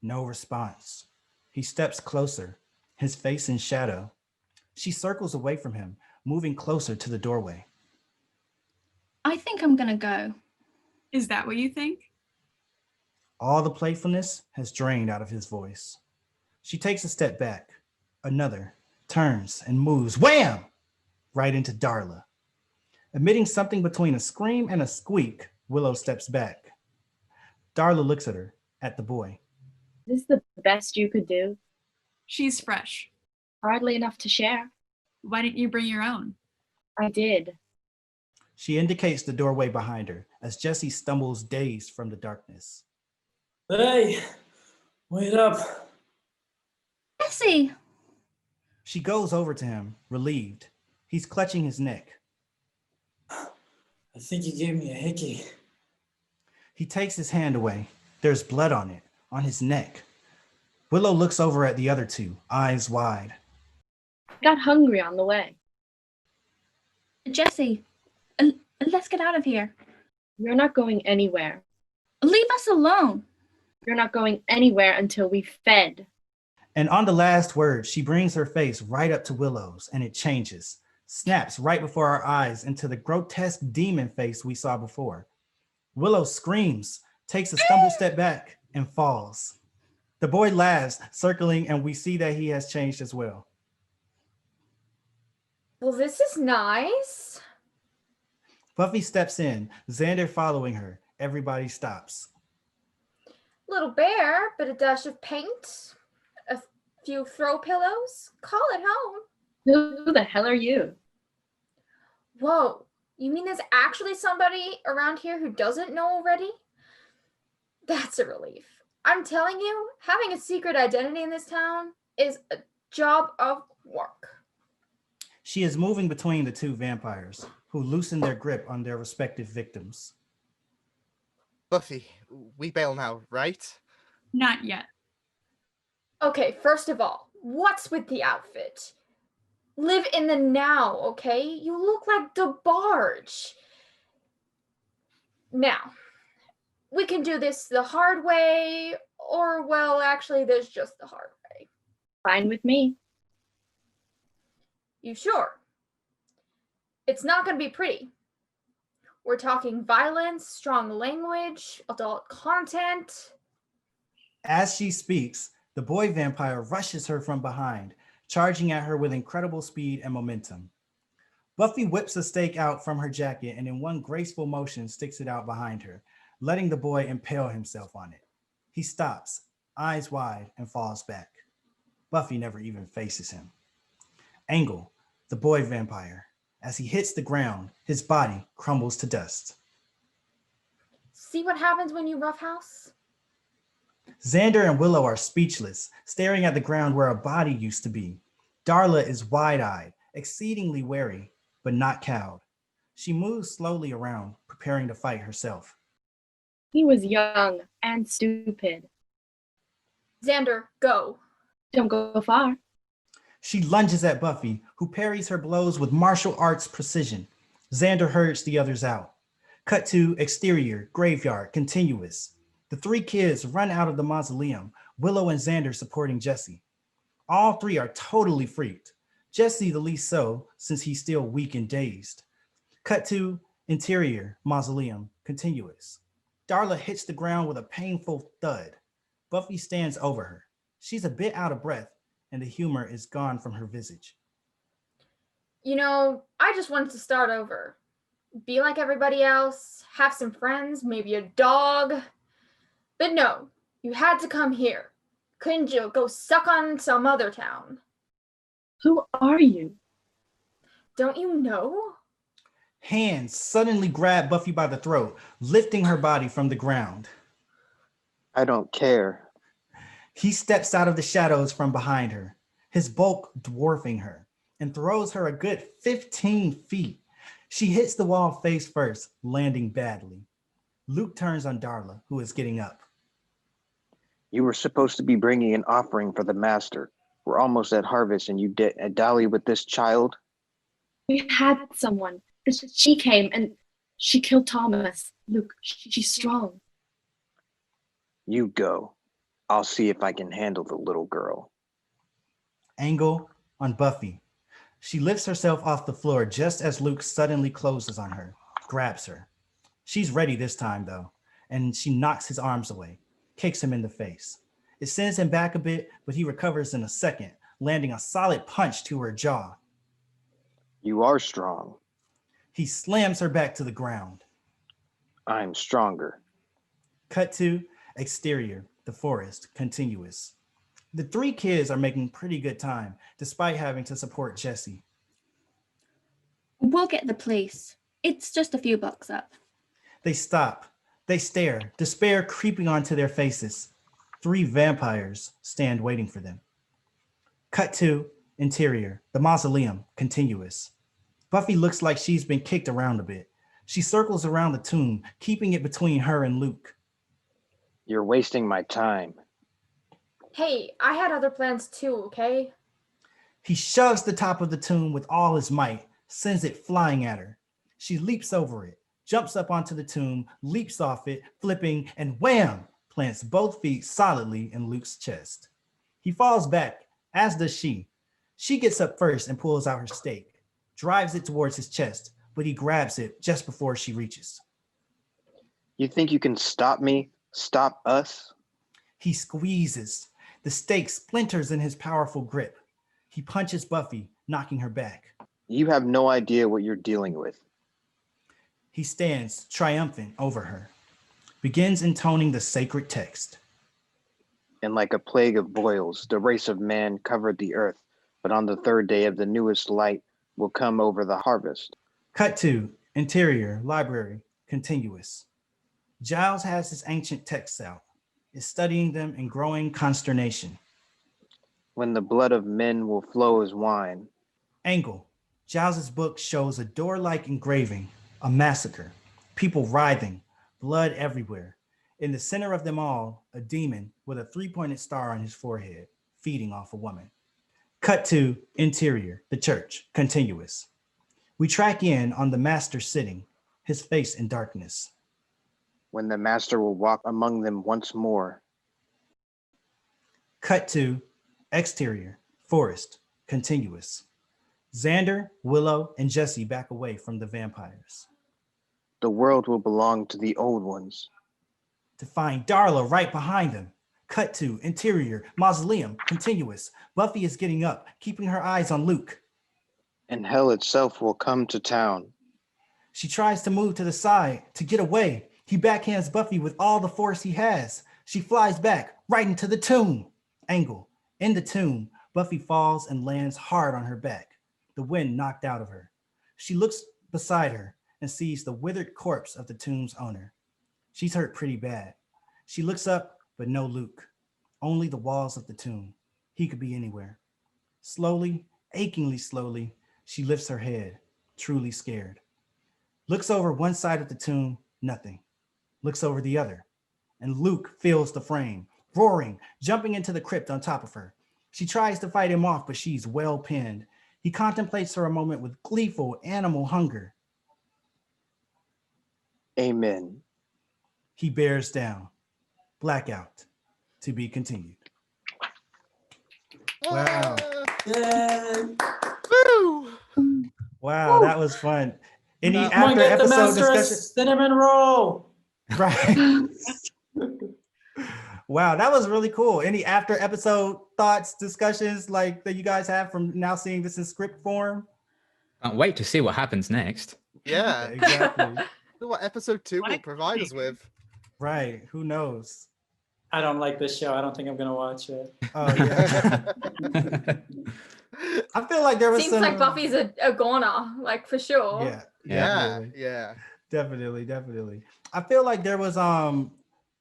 No response. He steps closer, his face in shadow. She circles away from him, moving closer to the doorway. I think I'm gonna go. Is that what you think? All the playfulness has drained out of his voice. She takes a step back, another, turns and moves, wham! Right into Darla. Emitting something between a scream and a squeak, Willow steps back. Darla looks at her, at the boy. This is the best you could do. She's fresh. Hardly enough to share. Why didn't you bring your own? I did. She indicates the doorway behind her as Jesse stumbles dazed from the darkness. Hey, wait up. Jesse! She goes over to him, relieved. He's clutching his neck. I think you gave me a hickey. He takes his hand away. There's blood on it, on his neck. Willow looks over at the other two, eyes wide. I got hungry on the way. Jesse, let's get out of here. You're not going anywhere. Leave us alone. You're not going anywhere until we fed. And on the last word, she brings her face right up to Willow's, and it changes, snaps right before our eyes into the grotesque demon face we saw before. Willow screams, takes a stumble step back, and falls. The boy laughs, circling, and we see that he has changed as well. Well, this is nice. Buffy steps in, Xander following her. Everybody stops. Little bear, but a dash of paint, a few throw pillows. Call it home. Who the hell are you? Whoa, you mean there's actually somebody around here who doesn't know already? That's a relief. I'm telling you, having a secret identity in this town is a job of work. She is moving between the two vampires, who loosen their grip on their respective victims. Buffy, we bail now, right? Not yet. Okay, first of all, what's with the outfit? Live in the now, okay? You look like DeBarge. Now, we can do this the hard way, or, well, actually, there's just the hard way. Fine with me. You sure? It's not going to be pretty. We're talking violence, strong language, adult content. As she speaks, the boy vampire rushes her from behind, charging at her with incredible speed and momentum. Buffy whips a stake out from her jacket and in one graceful motion sticks it out behind her, letting the boy impale himself on it. He stops, eyes wide, and falls back. Buffy never even faces him. Angle, the boy vampire, as he hits the ground, his body crumbles to dust. See what happens when you roughhouse? Xander and Willow are speechless, staring at the ground where a body used to be. Darla is wide-eyed, exceedingly wary, but not cowed. She moves slowly around, preparing to fight herself. He was young and stupid. Xander, go. Don't go far. She lunges at Buffy, who parries her blows with martial arts precision. Xander herds the others out. Cut to exterior, graveyard, continuous. The three kids run out of the mausoleum, Willow and Xander supporting Jesse. All three are totally freaked. Jesse the least so, since he's still weak and dazed. Cut to interior, mausoleum, continuous. Darla hits the ground with a painful thud. Buffy stands over her. She's a bit out of breath, and the humor is gone from her visage. You know, I just wanted to start over. Be like everybody else, have some friends, maybe a dog. But no, you had to come here. Couldn't you go suck on some other town? Who are you? Don't you know? Hands suddenly grab Buffy by the throat, lifting her body from the ground. I don't care. He steps out of the shadows from behind her, his bulk dwarfing her, and throws her a good 15 feet. She hits the wall face first, landing badly. Luke turns on Darla, who is getting up. You were supposed to be bringing an offering for the master. We're almost at harvest and you dally with this child? We had someone. She came and she killed Thomas. Look, she's strong. You go. I'll see if I can handle the little girl. Angle on Buffy. She lifts herself off the floor just as Luke suddenly closes on her, grabs her. She's ready this time though, and she knocks his arms away, kicks him in the face. It sends him back a bit, but he recovers in a second, landing a solid punch to her jaw. You are strong. He slams her back to the ground. I'm stronger. Cut to exterior, the forest, continuous. The three kids are making pretty good time, despite having to support Jesse. We'll get the police. It's just a few blocks up. They stop. They stare, despair creeping onto their faces. Three vampires stand waiting for them. Cut to interior, the mausoleum, continuous. Buffy looks like she's been kicked around a bit. She circles around the tomb, keeping it between her and Luke. You're wasting my time. Hey, I had other plans too, okay? He shoves the top of the tomb with all his might, sends it flying at her. She leaps over it, jumps up onto the tomb, leaps off it, flipping, and wham! Plants both feet solidly in Luke's chest. He falls back, as does she. She gets up first and pulls out her stake, drives it towards his chest, but he grabs it just before she reaches. You think you can stop me? Stop us? He squeezes. The stake splinters in his powerful grip. He punches Buffy, knocking her back. You have no idea what you're dealing with. He stands triumphant over her, begins intoning the sacred text. And like a plague of boils, the race of man covered the earth, but on the third day of the newest light will come over the harvest. Cut to interior, library, contiguous. Giles has his ancient texts out, is studying them in growing consternation. When the blood of men will flow as wine. Angle. Giles's book shows a door-like engraving, a massacre, people writhing, blood everywhere. In the center of them all, a demon with a three-pointed star on his forehead, feeding off a woman. Cut to interior, the church, contiguous. We track in on the master sitting, his face in darkness. When the master will walk among them once more. Cut to exterior, forest, contiguous. Xander, Willow, and Jesse back away from the vampires. The world will belong to the old ones. To find Darla right behind them. Cut to interior, mausoleum, contiguous. Buffy is getting up, keeping her eyes on Luke. And hell itself will come to town. She tries to move to the side, to get away. He backhands Buffy with all the force he has. She flies back, right into the tomb. Angle. In the tomb, Buffy falls and lands hard on her back. The wind knocked out of her. She looks beside her and sees the withered corpse of the tomb's owner. She's hurt pretty bad. She looks up, but no Luke. Only the walls of the tomb. He could be anywhere. Slowly, achingly slowly, she lifts her head, truly scared. Looks over one side of the tomb, nothing. Looks over the other, and Luke fills the frame, roaring, jumping into the crypt on top of her. She tries to fight him off, but she's well pinned. He contemplates her a moment with gleeful animal hunger. Amen. He bears down. Blackout. To be continued. Wow. Woo! Wow, that was fun. Any Come on, after get the episode master a discussion? cinnamon roll. Right. Wow, that was really cool. Any after episode thoughts, discussions like that you guys have from now seeing this in script form? Can't wait to see what happens next. Yeah. Exactly. Wonder what episode 2 will provide us with. Right. Who knows? I don't like this show. I don't think I'm gonna watch it. Oh yeah. I feel like there was Seems some like Buffy's a goner, like for sure. Yeah. Yeah, Definitely. yeah. Definitely. I feel like there was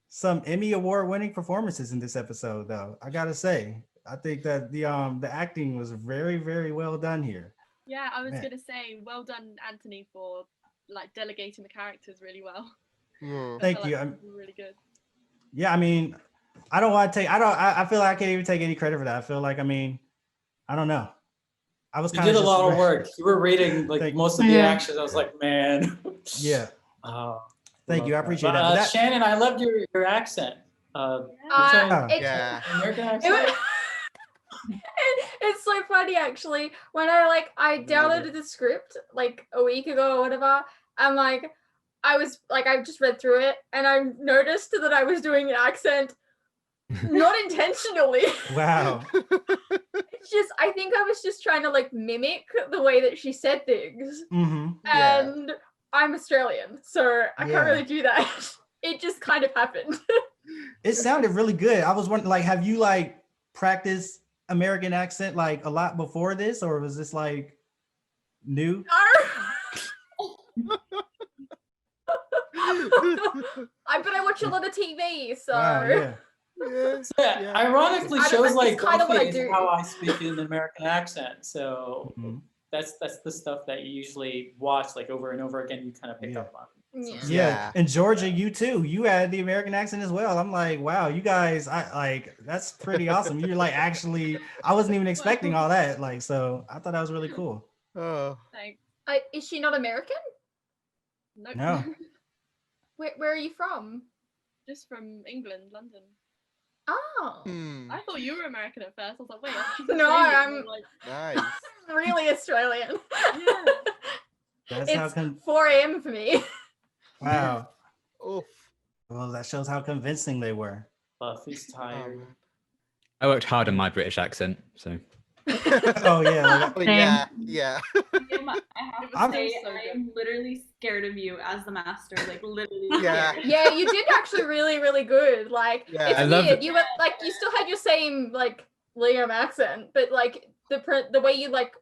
some Emmy award winning performances in this episode though. I gotta say. I think that the acting was very, very well done here. Yeah, I was Man. gonna say, well done, Anthony, for like delegating the characters really well. Mm. I Thank felt you. like it was really good. Yeah, I mean, I don't want to take I feel like I can't even take any credit for that. I feel like I don't know. I was You kind of did a lot of work. You were reading like Thank most of the actions. I was like, man. Yeah. Thank you. I appreciate But, that. That- Shannon, I loved your accent. You're Yeah. saying Yeah. American It accent. was- it's so funny actually. When I downloaded the script like a week ago or whatever, and I just read through it and I noticed that I was doing an accent not intentionally. Wow. It's just I think I was just trying to like mimic the way that she said things. Mm-hmm. Yeah. And I'm Australian, so I Yeah. can't really do that. It just kind of happened. It sounded really good. I was wondering, like, have you like practiced American accent like a lot before this, or was this like new? But I watch a lot of TV, so Wow, yeah. Yeah, ironically, I don't- shows it's like kinda what I Buffy is do. how I speak in an American accent. So Mhm. that's the stuff that you usually watch like over and over again. You kind of pick Yeah. up on. yeah. Yeah. Yeah. And Georgia, you too. You had the American accent as well. I'm like, wow, you guys, that's pretty awesome. You're like actually, I wasn't even expecting all that. Like, so I thought that was really cool. Oh. Thanks. Is she not American? Nope. No. Where are you from? Just from England, London. Oh, Hmm. I thought you were American at first. I was like, wait, she's No, Australian. I'm- And like, Nice. really Australian. yeah. That's how It's 4 a.m. for me. wow. Oof. Well, that shows how convincing they were. Buffy's Oh, tired. man. I worked hard on my British accent, so Oh yeah, like, Oh, yeah, yeah. Liam, I have to was say, so good. I'm literally scared of you as the master. Like literally Yeah. scared. Yeah, you did actually really good. Like Yeah. it's I love weird. it. You were like you still had your same like Liam accent, but like the way you like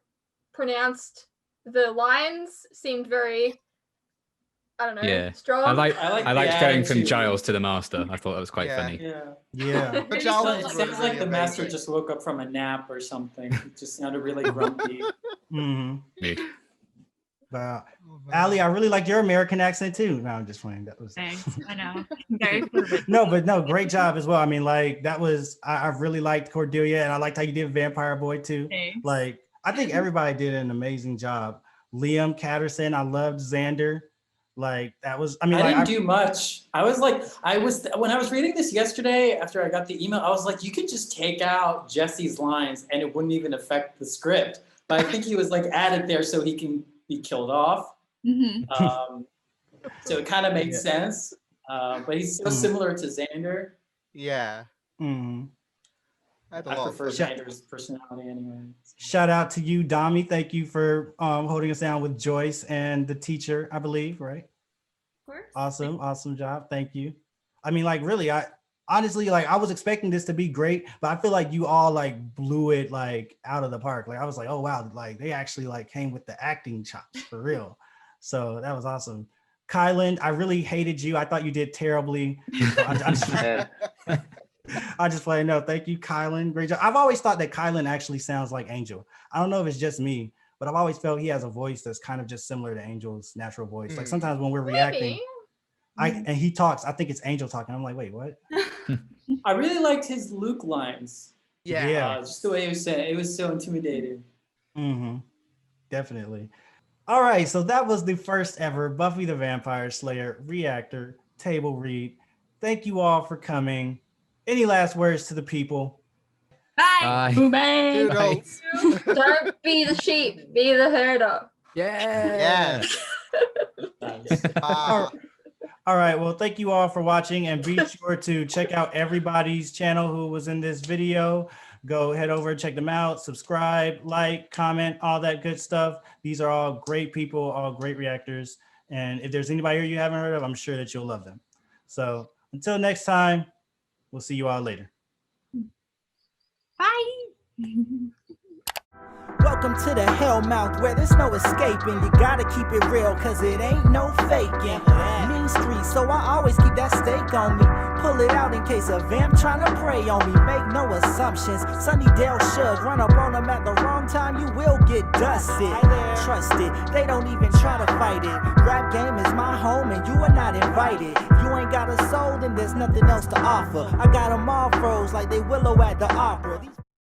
pronounced the lines seemed very, I don't know, Yeah. strong. I liked the going from attitude. Giles to the Master. I thought that was quite Yeah. funny. Yeah. yeah. But It Giles sounds is It really, sounds like really the master amazing. just woke up from a nap or something. He just sounded really grumpy. hmm Mood. But Oh, man. Ali, I really like your American accent too. No, I'm just playing. That was Thanks. I know. Very fluid. no, but no, great job as well. I mean, like that was I really liked Cordelia, and I liked how you did Vampire Boy too. Thanks. Like I think everybody did an amazing job. Liam Catterson, I loved Xander. Like that was, I mean, I like didn't do much. I was when I was reading this yesterday after I got the email, I was like, you could just take out Jesse's lines and it wouldn't even affect the script. But I think he was like added there so he can be killed off. Mhm. So it kind of made Yeah. sense. But he's so similar to Xander. Yeah. mhm. I had a I lot of prefer fun. Xander's personality anyway. Shout out to you, Dami. Thank you for holding us down with Joyce and the teacher, I believe, right? Of course. Awesome job. Thank you. I mean, like really, I honestly like I was expecting this to be great, but I feel like you all like blew it like out of the park. Like I was like, oh wow, like they actually like came with the acting chops for real. So that was awesome. Kylan, I really hated you. I thought you did terribly. I just play no. Thank you, Kylan. Great job. I've always thought that Kylan actually sounds like Angel. I don't know if it's just me, but I've always felt he has a voice that's kind of just similar to Angel's natural voice. Like sometimes when we're reacting, Maybe. and he talks, I think it's Angel talking. I'm like, wait, what? I really liked his Luke lines. Yeah. Yeah. Just the way he was saying it was so intimidating. Mm-hmm. Definitely. All right, so that was the first ever Buffy the Vampire Slayer Reactor table read. Thank you all for coming. Any last words to the people? Bye. Bye. Bye. Toodles. Don't be the sheep, be the herder. Yeah. Yes. Nice. All right, well, thank you all for watching, and be sure to check out everybody's channel who was in this video. Go head over and check them out, subscribe, like, comment, all that good stuff. These are all great people, all great reactors. And if there's anybody here you haven't heard of, I'm sure that you'll love them. So until next time, we'll see you all later. Bye. Welcome to the Hellmouth where there's no escaping. You gotta keep it real cause it ain't no faking. Mean streets, so I always keep that stake on me. Pull it out in case a vamp tryna prey on me. Make no assumptions, Sunnydale should run up on them at the wrong time, you will get dusted. Trust it, they don't even try to fight it. Rap game is my home and you are not invited. You ain't got a soul, then there's nothing else to offer. I got them all froze like they Willow at the opera.